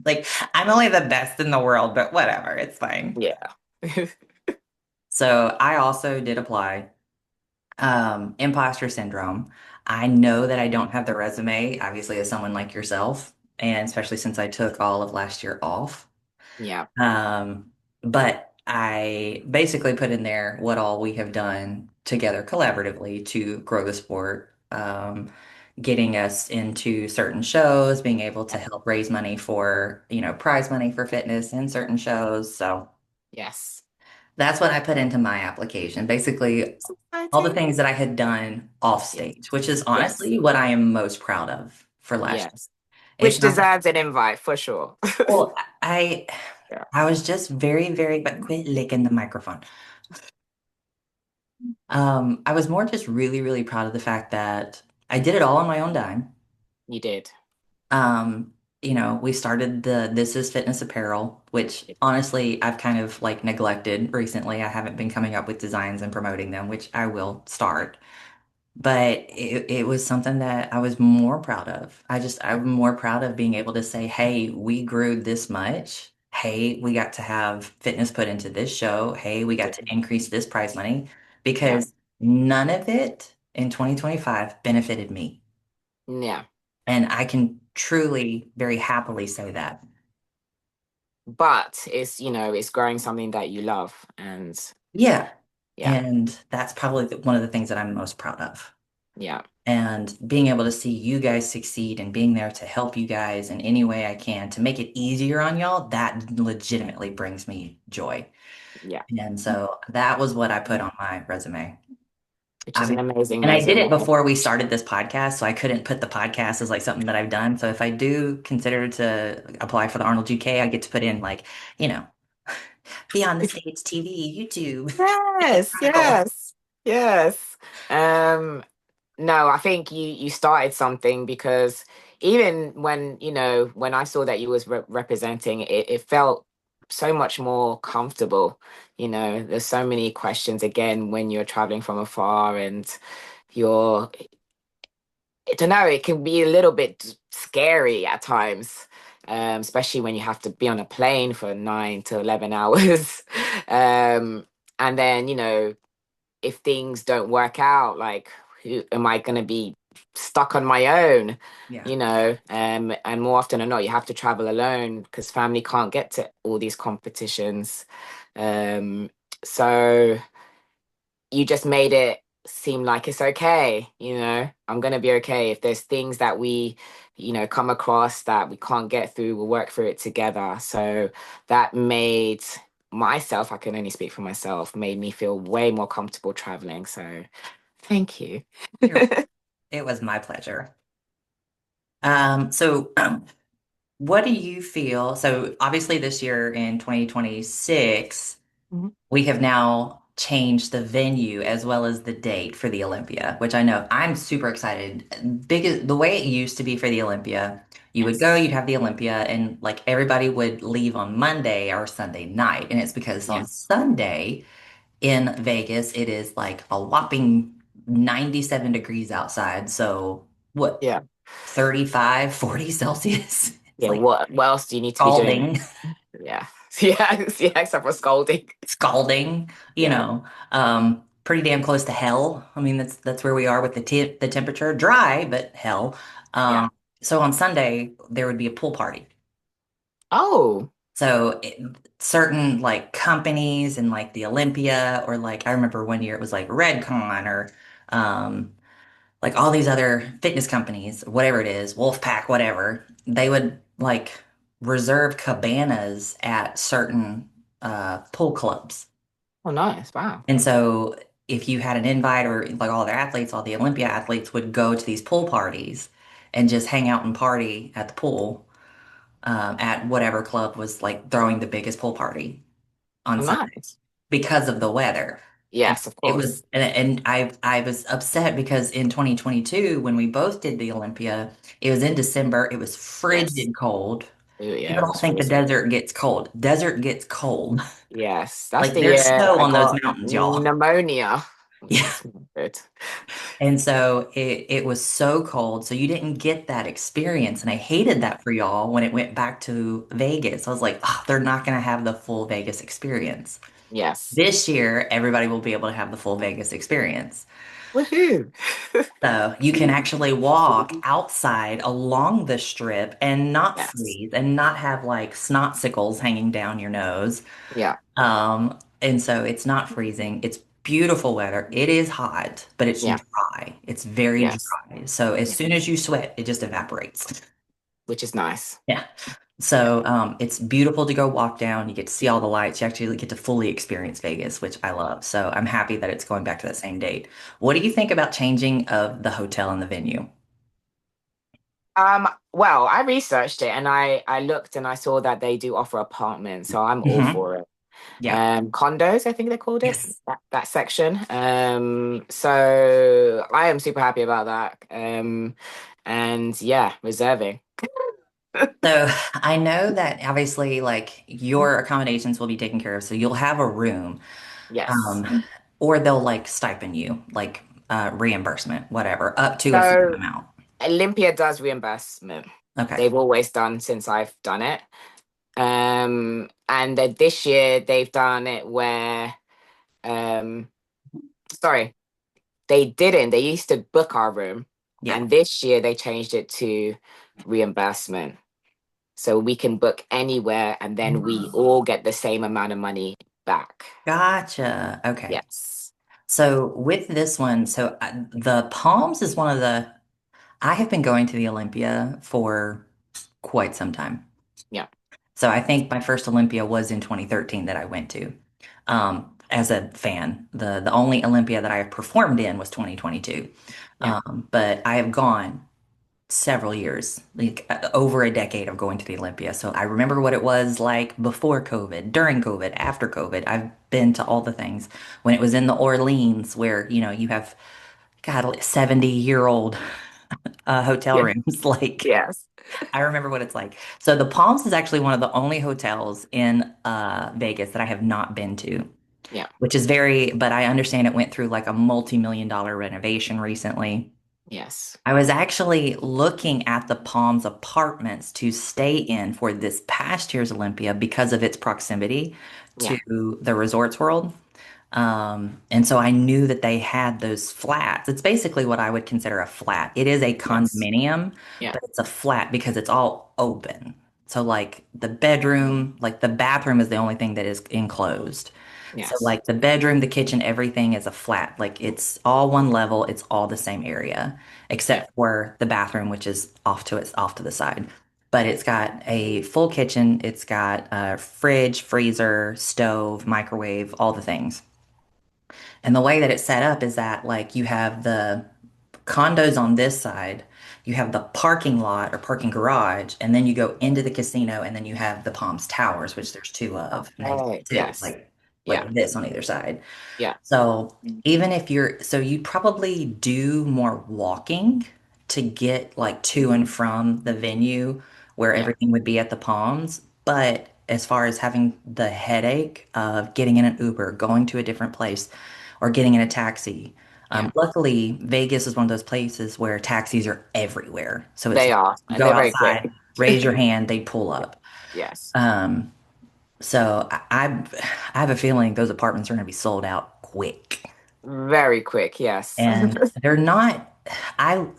like I'm only the best in the world, but whatever, it's fine. yeah. So I also did apply. Imposter syndrome. I know that I don't have the resume, obviously, as someone like yourself, and especially since I took all of last year off. Yeah. But I basically put in there what all we have done together collaboratively to grow the sport, getting us into certain shows, being able to help raise money for, prize money for fitness in certain shows. So Yes. that's what I put into my application. Basically, So all the exciting. things that I had done off Yes. stage, which is Yes. honestly what I am most proud of for last year. Yes. It's Which not, deserves an invite for sure. well, I Yeah. I was just very, very, but quit licking the microphone. I was more just really, really proud of the fact that I did it all on my own dime. You did. Um, we started the This is Fitness Apparel, which honestly I've kind of like neglected recently. I haven't been coming up with designs and promoting them, which I will start. But it was something that I was more proud of. I'm more proud of being able to say, hey, we grew this much. Hey, we got to have fitness put into this show. Hey, we got to increase this prize money Yeah. because none of it in 2025 benefited me. Yeah. And I can truly, very happily say that. But it's growing something that you love. And Yeah. yeah, And that's probably one of the things that I'm most proud of. yeah, And being able to see you guys succeed and being there to help you guys in any way I can to make it easier on y'all, that legitimately brings me joy. yeah. And so that was what I put on my resume. Which is an amazing And I did resume. it before we started this podcast, so I couldn't put the podcast as like something that I've done. So if I do consider to apply for the Arnold UK, I get to put in like, you know, Beyond the States TV, YouTube, Yes, Chronicle. yes, yes. Um, no, I think you started something because even when I saw that you was representing it, it felt so much more comfortable. There's so many questions again when you're traveling from afar and you're I don't know, it can be a little bit scary at times, especially when you have to be on a plane for 9 to 11 hours. Um, and then, if things don't work out, like, who am I going to be stuck on my own? Yeah. And more often than not, you have to travel alone because family can't get to all these competitions. Um, so you just made it seem like it's okay, I'm going to be okay. If there's things that we, come across that we can't get through, we'll work through it together. So that made myself, I can only speak for myself, made me feel way more comfortable traveling. So thank you. It was my pleasure. So what do you feel? So obviously this year in 2026, Mhm. we have now changed the venue as well as the date for the Olympia, which I know I'm super excited. The way it used to be for the Olympia, you would go, Yes. you'd have the Olympia, and like everybody would leave on Monday or Sunday night. And it's because on Yes. Sunday in Vegas, it is like a whopping 97 degrees outside. So what, Yeah. 35, 40 Celsius? It's Yeah. like What else do you need to be doing? scalding. Yeah. Yeah. Yeah. Except for scolding. Scalding, Yeah. pretty damn close to hell. I mean, that's where we are with the temperature. Dry, but hell. Yeah. So on Sunday there would be a pool party. Oh, So certain like companies and like the Olympia or like I remember one year it was like Redcon or um like all these other fitness companies, whatever it is, Wolfpack, whatever, they would like reserve cabanas at certain pool clubs. oh, nice. Wow. And so if you had an invite or like all their athletes, all the Olympia athletes would go to these pool parties and just hang out and party at the pool at whatever club was like throwing the biggest pool party on Oh, Sunday nice. because of the weather. And Yes, of it was, course. and I was upset because in 2022, when we both did the Olympia, it was in December. It was Yes. frigid cold. Ooh, yeah, People it don't was think the freezing. desert gets cold. Desert gets cold. Yes, that's Like the there's year snow I on those got mountains, y'all. pneumonia, which Yeah. was not good. And so it was so cold. So you didn't get that experience. And I hated that for y'all when it went back to Vegas. I was like, oh, they're not going to have the full Vegas experience. Yes. This year, everybody will be able to have the full Vegas experience. Woohoo. So you can actually walk outside along the strip and not Yes. freeze and not have like snot sickles hanging down your nose. Yeah. And so it's not freezing. It's beautiful weather. It is hot, but it's Yeah. dry. It's very Yes. dry. So as Yeah. soon as you sweat, it just evaporates. Which is nice. Yeah. Yeah. So it's beautiful to go walk down. You get to see all the lights. You actually get to fully experience Vegas, which I love. So I'm happy that it's going back to that same date. What do you think about changing of the hotel and the venue? Well, I researched it and I looked and I saw that they do offer apartments, so I'm all Hmm. for it. Yeah. Condos, I think they called it, Yes. that section. So I am super happy about that. And yeah, reserving. So I know that obviously, like your accommodations will be taken care of, so you'll have a room, Yes. um, or they'll like stipend you, like reimbursement, whatever, up to a certain So amount. Olympia does reimbursement. Okay. They've always done since I've done it. And then this year they've done it where, um, sorry, they didn't. They used to book our room, Yeah. and this year they changed it to reimbursement. So we can book anywhere, and then we all get the same amount of money back. Gotcha. Okay. Yes. So with this one, so the Palms is one of the, I have been going to the Olympia for quite some time. Yeah. So I think my first Olympia was in 2013 that I went to as a fan. The only Olympia that I have performed in was 2022. Yeah. But I have gone several years, like over a decade of going to the Olympia. So I remember what it was like before COVID, during COVID, after COVID. I've been to all the things when it was in the Orleans where, you have, God, 70-year-old hotel Yeah. rooms. Like, Yes. I remember what it's like. So the Palms is actually one of the only hotels in Vegas that I have not been to, Yeah. which is but I understand it went through like a multi-million dollar renovation recently. Yes. I was actually looking at the Palms apartments to stay in for this past year's Olympia because of its proximity Yeah. to the Resorts World. And so I knew that they had those flats. It's basically what I would consider a flat. It is a Yes. condominium, Yeah. but it's a flat because it's all open. So like the bedroom, like the bathroom is the only thing that is enclosed. So Yes. like the bedroom, the kitchen, everything is a flat. Like it's all one level, it's all the same area, Yeah. except for the bathroom, which is off to the side. But it's got a full kitchen, it's got a fridge, freezer, stove, microwave, all the things. And the way that it's set up is that like you have the condos on this side, you have the parking lot or parking garage, and then you go into the casino, and then you have the Palms Towers, which there's two of, and they two, Yes. like Yeah. this on either side. Yeah. So even if so you probably do more walking to get like to and from the venue where Yeah. everything would be at the Palms. But as far as having the headache of getting in an Uber, going to a different place, or getting in a taxi, Yeah. luckily Vegas is one of those places where taxis are everywhere. So it's They like are, you and go they're very quick. outside, raise your hand, they pull up. Yes. Um, so I have a feeling those apartments are going to be sold out quick. Very quick. Yes. And they're not,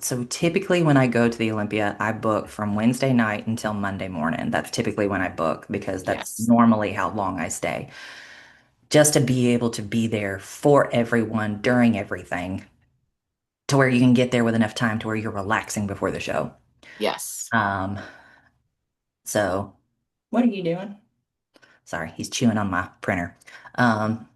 so typically when I go to the Olympia, I book from Wednesday night until Monday morning. That's typically when I book because that's Yes. normally how long I stay. Just to be able to be there for everyone during everything to where you can get there with enough time to where you're relaxing before the show. Yes. Um, so what are you doing? Sorry, he's chewing on my printer. Um,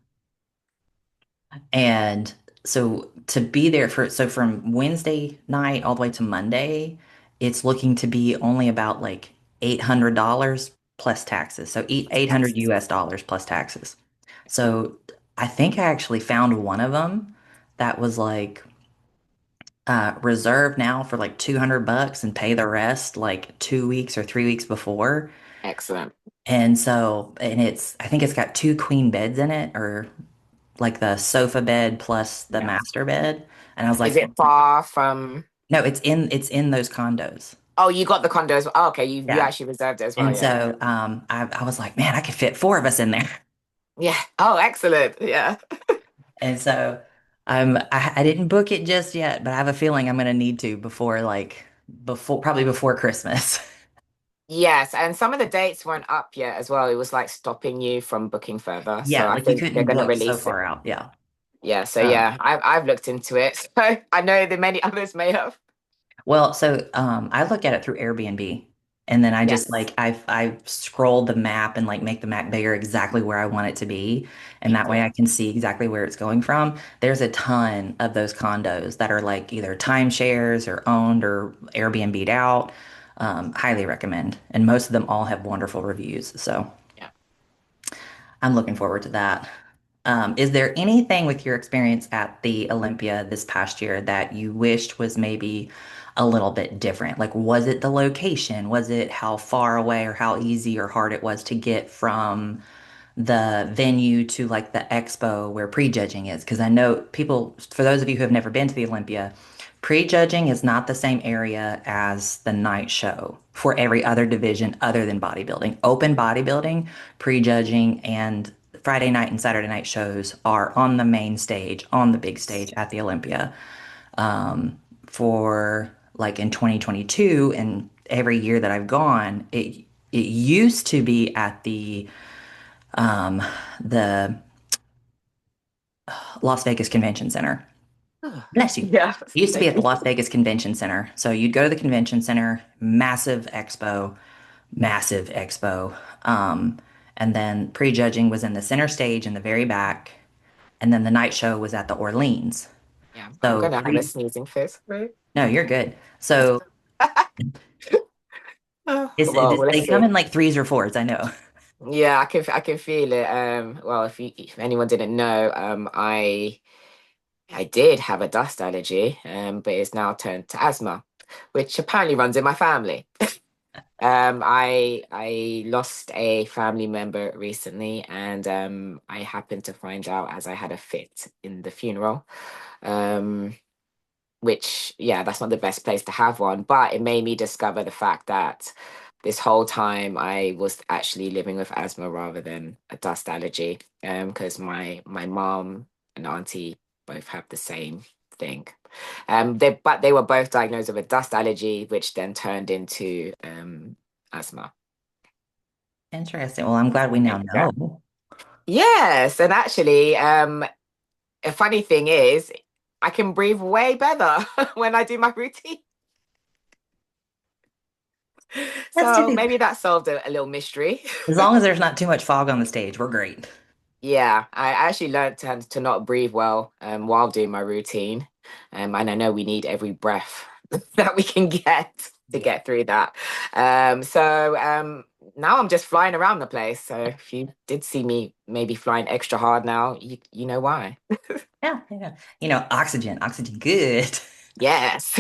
And so to be there so from Wednesday night all the way to Monday, it's looking to be only about like $800 plus taxes. So 800 US dollars plus taxes. So I think I actually found one of them that was like reserved now for like 200 bucks and pay the rest like 2 weeks or 3 weeks before. Excellent. And so, and I think it's got two queen beds in it, or like the sofa bed plus the Yes. master bed. And I was Is like, it far from? no, it's in those condos. Oh, you got the condos. Oh, okay, you Yeah. actually reserved it as well. And Yeah. so I was like, man, I could fit four of us in there. Yeah. Oh, excellent. Yeah. And so I didn't book it just yet, but I have a feeling I'm gonna need to probably before Christmas. Yes, and some of the dates weren't up yet as well. It was like stopping you from booking further. So Yeah, I like you think they're couldn't going to book so release it. far out. Yeah. Yeah, so Um, yeah, I've looked into it. So I know that many others may have. Well, so I look at it through Airbnb, and then I just Yes, like I scroll the map and like make the map bigger exactly where I want it to be, and me that way too. I can see exactly where it's going from. There's a ton of those condos that are like either timeshares or owned or Airbnb'd out. Highly recommend, and most of them all have wonderful reviews. So Yeah. I'm looking forward to that. Is there anything with your experience at the Olympia this past year that you wished was maybe a little bit different? Like, was it the location? Was it how far away or how easy or hard it was to get from the venue to like the expo where prejudging is? Because I know people, for those of you who have never been to the Olympia, prejudging is not the same area as the night show for every other division other than bodybuilding. Open bodybuilding, prejudging, and Friday night and Saturday night shows are on the main stage, on the big stage at the Olympia. For like in 2022 and every year that I've gone, it used to be at the Las Vegas Convention Center. Bless you. Yeah, It used to be thank at the you. Las Vegas Convention Center. So you'd go to the convention center, massive expo, massive expo. Um, and then prejudging was in the center stage in the very back. And then the night show was at the Orleans. Yeah, I'm So gonna have a sneezing fit. Right? no, you're good. So Well, let's they come see. in like threes or fours, I know. Yeah, I can feel it. Well, if anyone didn't know, I did have a dust allergy, but it's now turned to asthma, which apparently runs in my family. I lost a family member recently, and I happened to find out as I had a fit in the funeral. Um, which, yeah, that's not the best place to have one, but it made me discover the fact that this whole time I was actually living with asthma rather than a dust allergy. Because my mom and auntie both have the same thing. But they were both diagnosed with a dust allergy, which then turned into asthma. Interesting. Well, I'm glad we now Yeah. know. Yes, and actually, a funny thing is, I can breathe way better when I do my routine. That's So typical. maybe that solved a little mystery. As long as there's not too much fog on the stage, we're great. Yeah, I actually learned to not breathe well while doing my routine. And I know we need every breath that we can get to Yeah. get through that. So now I'm just flying around the place. So if you did see me maybe flying extra hard now, you know why. Yeah, yeah. Oxygen, good. Yes.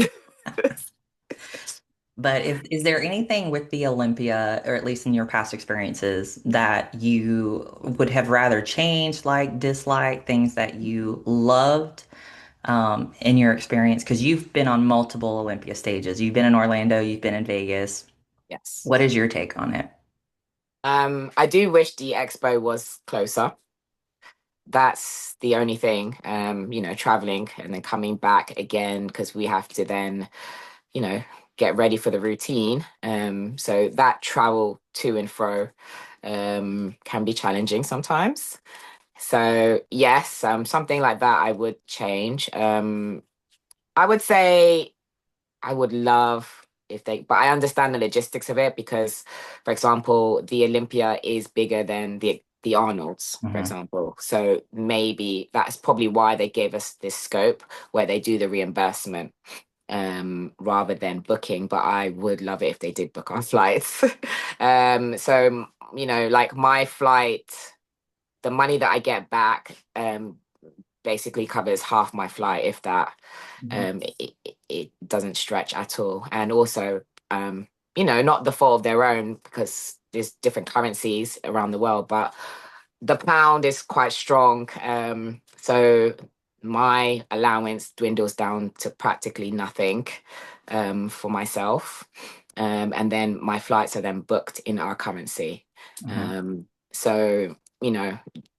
But if is there anything with the Olympia, or at least in your past experiences, that you would have rather changed, like dislike, things that you loved in your experience? Because you've been on multiple Olympia stages. You've been in Orlando, you've been in Vegas. Yes. What is your take on it? I do wish the expo was closer. That's the only thing. Traveling and then coming back again because we have to then, you know, get ready for the routine. So that travel to and fro can be challenging sometimes. So yes, something like that I would change. I would say I would love if they, but I understand the logistics of it because, for example, the Olympia is bigger than the Arnold's, for Mhm. example. So maybe that's probably why they gave us this scope where they do the reimbursement rather than booking. But I would love it if they did book our flights. So like my flight, the money that I get back basically covers half my flight, if that. Mhm. It doesn't stretch at all. And also, not the fault of their own because there's different currencies around the world, but the pound is quite strong. So my allowance dwindles down to practically nothing for myself. And then my flights are then booked in our currency. Mhm. So,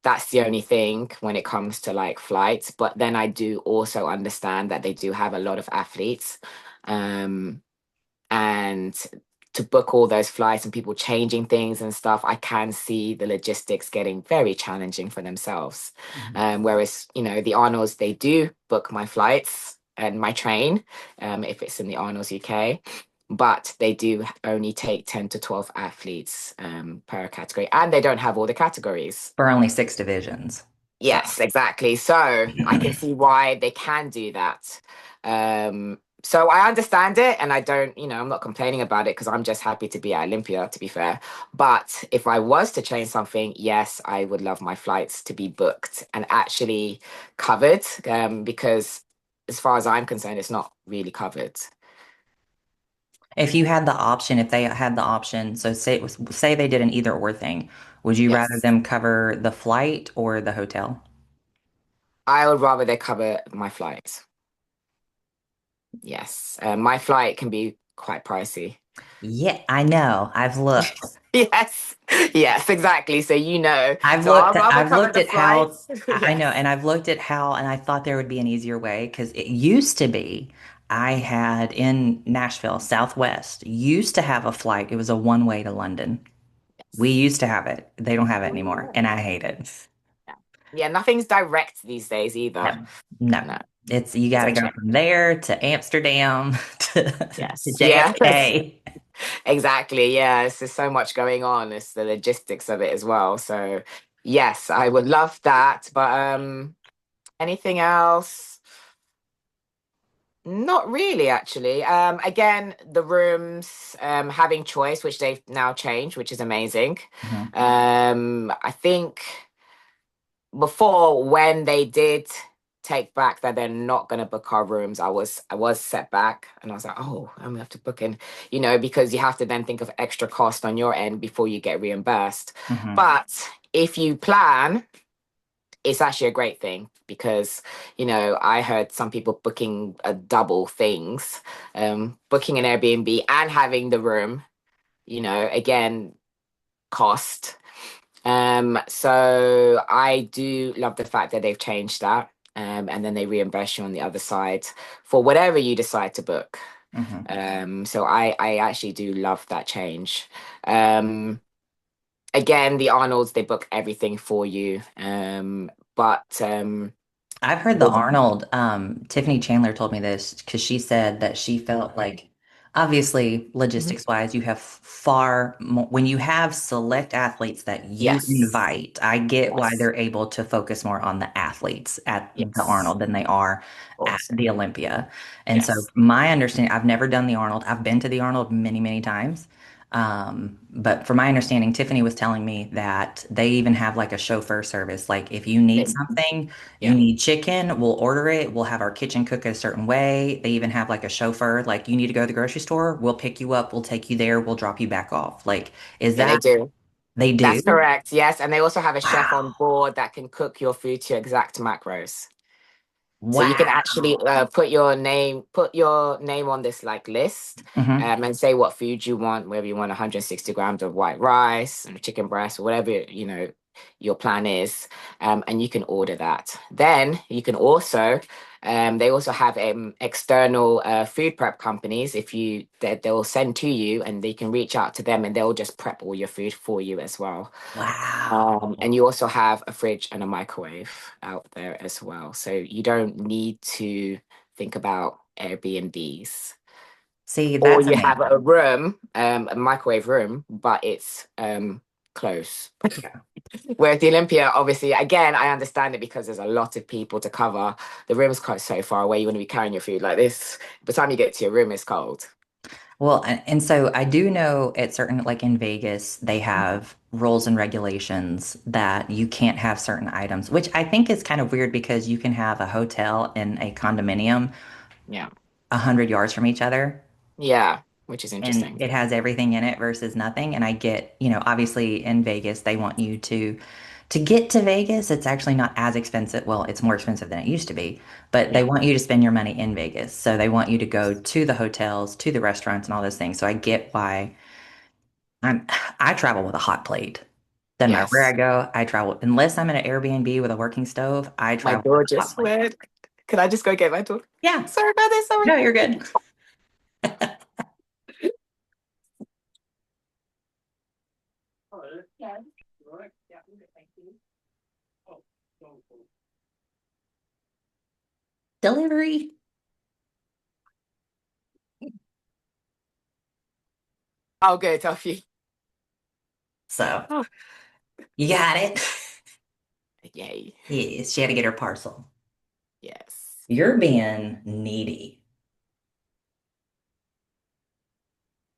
that's the only thing when it comes to like flights. But then I do also understand that they do have a lot of athletes. And to book all those flights and people changing things and stuff, I can see the logistics getting very challenging for themselves. Whereas, the Arnolds, they do book my flights and my train, if it's in the Arnolds UK, but they do only take 10 to 12 athletes per category, and they don't have all the categories. For only 6 divisions. Yes, exactly. So I can see why they can do that. So I understand it, and I don't, I'm not complaining about it because I'm just happy to be at Olympia, to be fair. But if I was to change something, yes, I would love my flights to be booked and actually covered, because as far as I'm concerned, it's not really covered. If you had the option, if they had the option, so say they did an either or thing, would you rather Yes. them cover the flight or the hotel? I would rather they cover my flights. Yes. My flight can be quite pricey. Yeah, I know. I've looked. Yes. Yes, exactly. So I've So I'll looked rather I've cover looked the at how flights. I know, Yes. and I've looked at how, and I thought there would be an easier way because it used to be I had in Nashville, Southwest, used to have a flight. It was a one way to London. We used to have it. They don't have it anymore, and I hate it. Yeah. Yeah, nothing's direct these days No, either. no. No, It's you got it's a to go change. from there to Amsterdam to Yes. Yeah. JFK. Exactly. Yeah. It's There's so much going on. It's the logistics of it as well. So yes, I would love that. But anything else? Not really, actually. Again, the rooms, having choice, which they've now changed, which is amazing. Mhm. I think before, when they did take back that they're not going to book our rooms, I was set back, and I was like, oh, I'm gonna have to book in, because you have to then think of extra cost on your end before you get reimbursed. Mhm. But if you plan, it's actually a great thing because, I heard some people booking a double things, booking an Airbnb and having the room, again, cost. So I do love the fact that they've changed that. And then they reimburse you on the other side for whatever you decide to book. Mhm. So I actually do love that change. Again, the Arnolds, they book everything for you. But I've heard the Arnold, Tiffany Chandler told me this because she said that she felt like, obviously, logistics wise, you have far more, when you have select athletes that you yes, invite, I get why yes, they're able to focus more on the athletes at the yes, Arnold than they are at awesome. the Olympia. And so, Yes, my understanding, I've never done the Arnold. I've been to the Arnold many, many times. But from my understanding, Tiffany was telling me that they even have like a chauffeur service. Like if you need they, something, you yeah, need chicken, we'll order it. We'll have our kitchen cook it a certain way. They even have like a chauffeur, like you need to go to the grocery store, we'll pick you up, we'll take you there, we'll drop you back off. Like, is yeah, they that do. they That's do? correct. Yes, and they also have a chef Wow. on board that can cook your food to your exact macros. So you can actually Wow. put your name on this like list, Hmm. and say what food you want, whether you want 160 grams of white rice and chicken breast or whatever your plan is, and you can order that. Then you can also, they also have external food prep companies. If you that they'll send to you, and they can reach out to them, and they'll just prep all your food for you as well. Wow. And you also have a fridge and a microwave out there as well. So you don't need to think about Airbnbs. See, Or that's you have a amazing. room, a microwave room, but it's close. Yeah. Whereas the Olympia, obviously, again, I understand it because there's a lot of people to cover. The room's quite so far away. You want to be carrying your food like this. By the time you get to your room, it's cold. Well, and so I do know at certain, like in Vegas, they have rules and regulations that you can't have certain items, which I think is kind of weird because you can have a hotel and a condominium Yeah. 100 yards from each other, Yeah, which is and interesting. it has everything in it versus nothing. And I get, obviously in Vegas, they want you to get to Vegas. It's actually not as expensive. Well, it's more expensive than it used to be, but they Yeah. want you to spend your money in Vegas. So they want you to go to the hotels, to the restaurants, and all those things. So I get why I'm I travel with a hot plate. Doesn't matter where I Yes. go, I travel. Unless I'm in an Airbnb with a working stove, I My travel with door a hot just plate. went. Can I just go get my door? Yeah. Sorry about this. Sorry. No, you're good. I'll go Toffee. So Oh, you got it. yay. Yes, she had to get her parcel. Yes. You're being needy.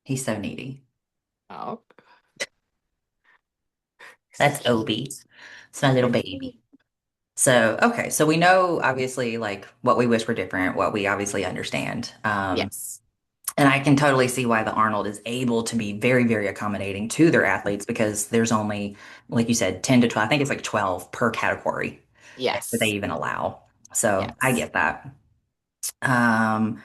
He's so needy. Oh, That's Obi. It's my little baby. So, okay. So we know obviously like what we wish were different, what we obviously understand. yes. And I can totally see why the Arnold is able to be very, very accommodating to their athletes because there's only, like you said, 10 to 12. I think it's like 12 per category that they Yes. even allow. So I Yes. get that. Um,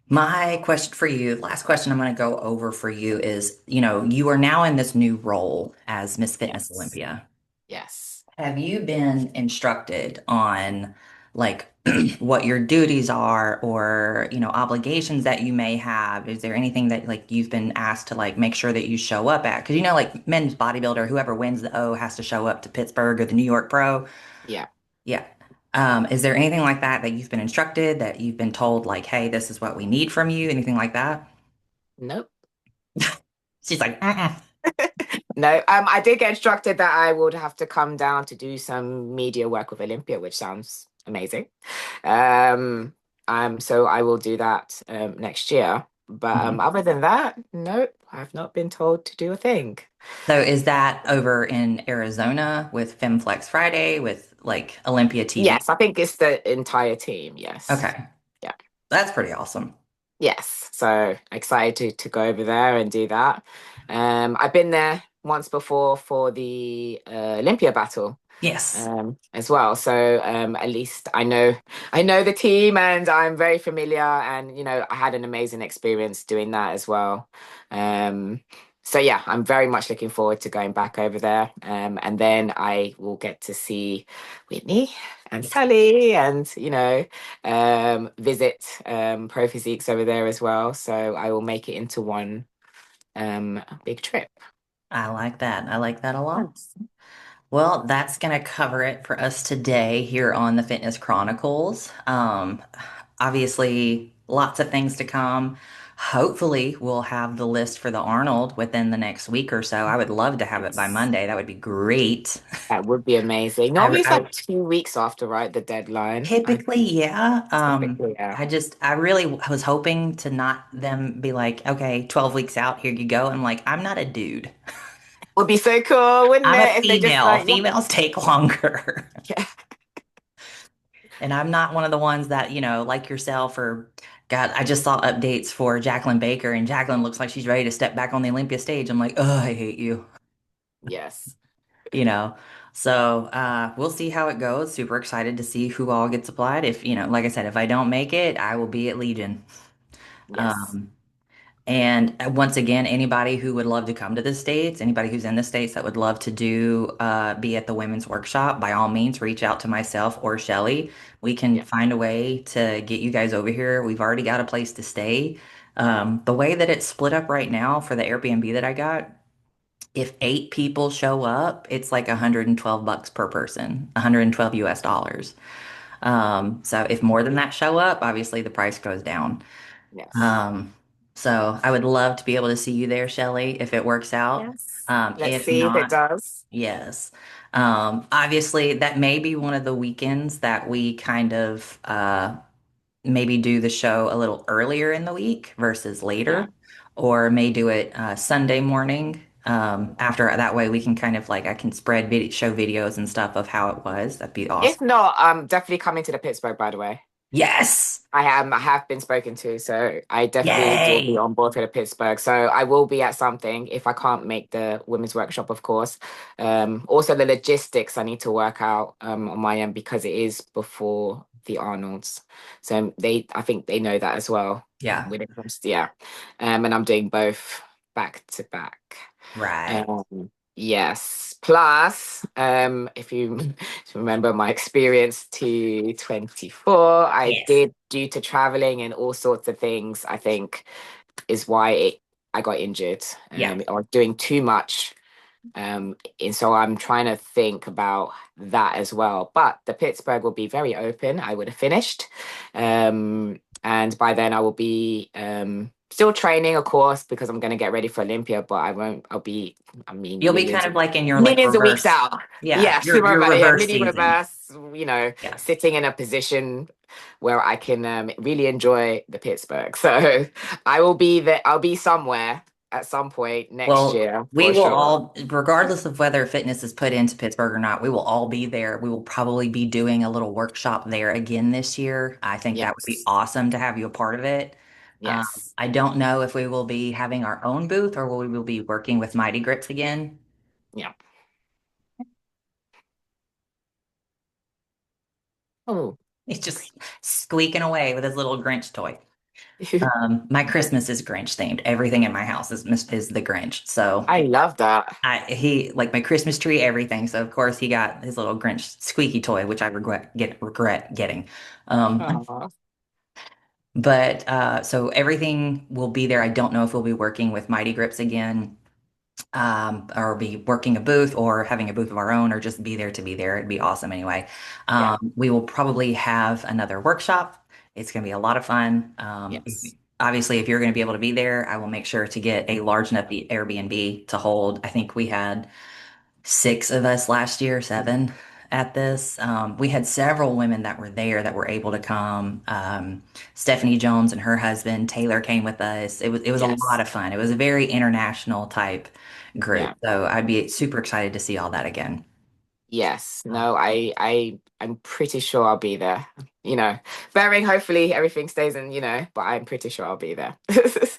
my question for you, last question I'm going to go over for you is, you are now in this new role as Miss Fitness Yes. Olympia. Yes. Have you been instructed on like what your duties are or, obligations that you may have? Is there anything that like you've been asked to like make sure that you show up at? Because like men's bodybuilder, whoever wins the O has to show up to Pittsburgh or the New York Pro. Yeah. Yeah. Is there anything like that that you've been instructed, that you've been told like, hey, this is what we need from you? Anything like that? Nope. She's like, mm-mm. No, I did get instructed that I would have to come down to do some media work with Olympia, which sounds amazing. Um, so I will do that next year. But Mhm. other than that, nope, I've not been told to do a thing. So is that over in Arizona with FemFlex Friday with like Olympia TV? Yes, I think it's the entire team. Yes. Okay, Yeah. that's pretty awesome. Yes. So excited to go over there and do that. I've been there once before for the Olympia battle. Yes. As well. So at least I know the team and I'm very familiar and I had an amazing experience doing that as well. Um, so yeah, I'm very much looking forward to going back over there. And then I will get to see Whitney and Sally and visit Pro Physiques over there as well. So I will make it into one big trip. I like that. I like that a lot. Yes. Well, that's going to cover it for us today here on the Fitness Chronicles. Obviously, lots of things to come. Hopefully, we'll have the list for the Arnold within the next week or so. I would love to have it by Yes. Monday. That would be great. That would be amazing. I, Normally it's I like 2 weeks after, right? The deadline. I typically, yeah. typically, yeah. I really was hoping to not them be like, okay, 12 weeks out, here you go. I'm like, I'm not a dude. Would be so cool, wouldn't I'm a it? If they just female. like, yeah. Females take longer. Yeah. And I'm not one of the ones that, like yourself or God, I just saw updates for Jacqueline Baker and Jacqueline looks like she's ready to step back on the Olympia stage. I'm like, oh, I hate you, Yes. you know. So we'll see how it goes. Super excited to see who all gets applied. If, like I said, if I don't make it, I will be at Legion. Yes. Um, And once again, anybody who would love to come to the States, anybody who's in the States that would love to be at the women's workshop, by all means, reach out to myself or Shelly. We can Yeah. find a way to get you guys over here. We've already got a place to stay. The way that it's split up right now for the Airbnb that I got, if 8 people show up, it's like $112 per person, 112 US dollars. So if more than that show up, obviously the price goes down. Yes. Um, so I would love to be able to see you there, Shelley, if it works out. Yes. Let's If see if it not, does. yes. Obviously, that may be one of the weekends that we kind of maybe do the show a little earlier in the week versus Yeah. later, or may do it Sunday morning. After that way, we can kind of like I can spread show videos and stuff of how it was. That'd be If awesome. not, I'm definitely coming to the Pittsburgh, by the way. Yes! I am. I have been spoken to, so I definitely will be Yay! on board for the Pittsburgh. So I will be at something if I can't make the women's workshop, of course. Also the logistics I need to work out on my end because it is before the Arnolds. So I think they know that as well. Yeah, When it comes to, yeah. And I'm doing both back to back. right. Yes. Plus, if you remember my experience to 24, I Yes. did due to traveling and all sorts of things, I think is why I got injured. Yeah. I was doing too much. And so I'm trying to think about that as well. But the Pittsburgh will be very open. I would have finished. And by then I will be Still training, of course, because I'm going to get ready for Olympia, but You'll be millions kind of like in your like millions of weeks reverse. out. Yeah, Yes, your reverse mini season. reverse, Yeah. sitting in a position where I can really enjoy the Pittsburgh. So I will be there. I'll be somewhere at some point next Well, year we for will sure. all, regardless of whether fitness is put into Pittsburgh or not, we will all be there. We will probably be doing a little workshop there again this year. I think that would be Yes. awesome to have you a part of it. Yes. I don't know if we will be having our own booth or we will be working with Mighty Grips again. Yeah. Oh. He's just squeaking away with his little Grinch toy. My Christmas is Grinch themed. Everything in my house is the Grinch. So I love that. he like my Christmas tree, everything. So of course he got his little Grinch squeaky toy, which I regret getting. Um, Aw. but so everything will be there. I don't know if we'll be working with Mighty Grips again, or be working a booth or having a booth of our own, or just be there to be there. It'd be awesome anyway. Yeah. We will probably have another workshop. It's going to be a lot of fun. Yes. Obviously, if you're going to be able to be there, I will make sure to get a large enough Airbnb to hold. I think we had 6 of us last year, 7 at this. We had several women that were there that were able to come. Stephanie Jones and her husband Taylor came with us. It was a lot Yes. of fun. It was a very international type group. Yeah. So I'd be super excited to see all that again. Yes. No, I'm pretty sure I'll be there. Bearing hopefully everything stays in, but I'm pretty sure I'll be there.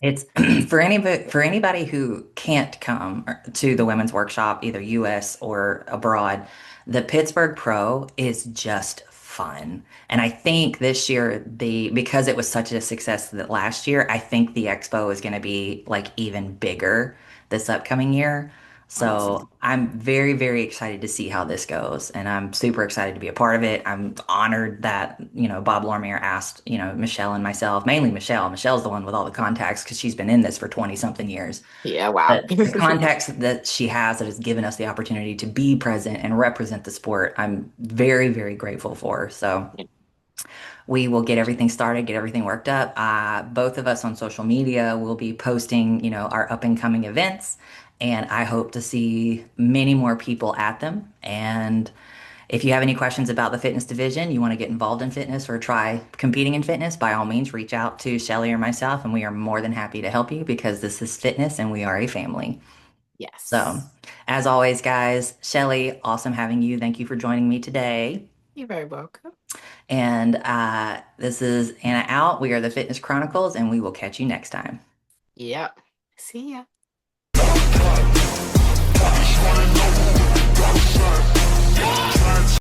It's for anybody who can't come to the women's workshop, either US or abroad, the Pittsburgh Pro is just fun. And I think this year because it was such a success that last year, I think the expo is going to be like even bigger this upcoming year. So Awesome. I'm very, very excited to see how this goes, and I'm super excited to be a part of it. I'm honored that, Bob Lormier asked, Michelle and myself, mainly Michelle. Michelle's the one with all the contacts because she's been in this for 20 something years. Yeah, wow. The contacts that she has that has given us the opportunity to be present and represent the sport, I'm very, very grateful for. So we will get everything started, get everything worked up. Both of us on social media will be posting, our up and coming events, and I hope to see many more people at them. And if you have any questions about the fitness division, you want to get involved in fitness or try competing in fitness, by all means, reach out to Shelly or myself, and we are more than happy to help you because this is fitness and we are a family. So, Yes. as always, guys, Shelly, awesome having you. Thank you for joining me today. You're very welcome. And this is Anna out. We are the Fitness Chronicles, and we will catch you next time. Yep. See ya. Running over,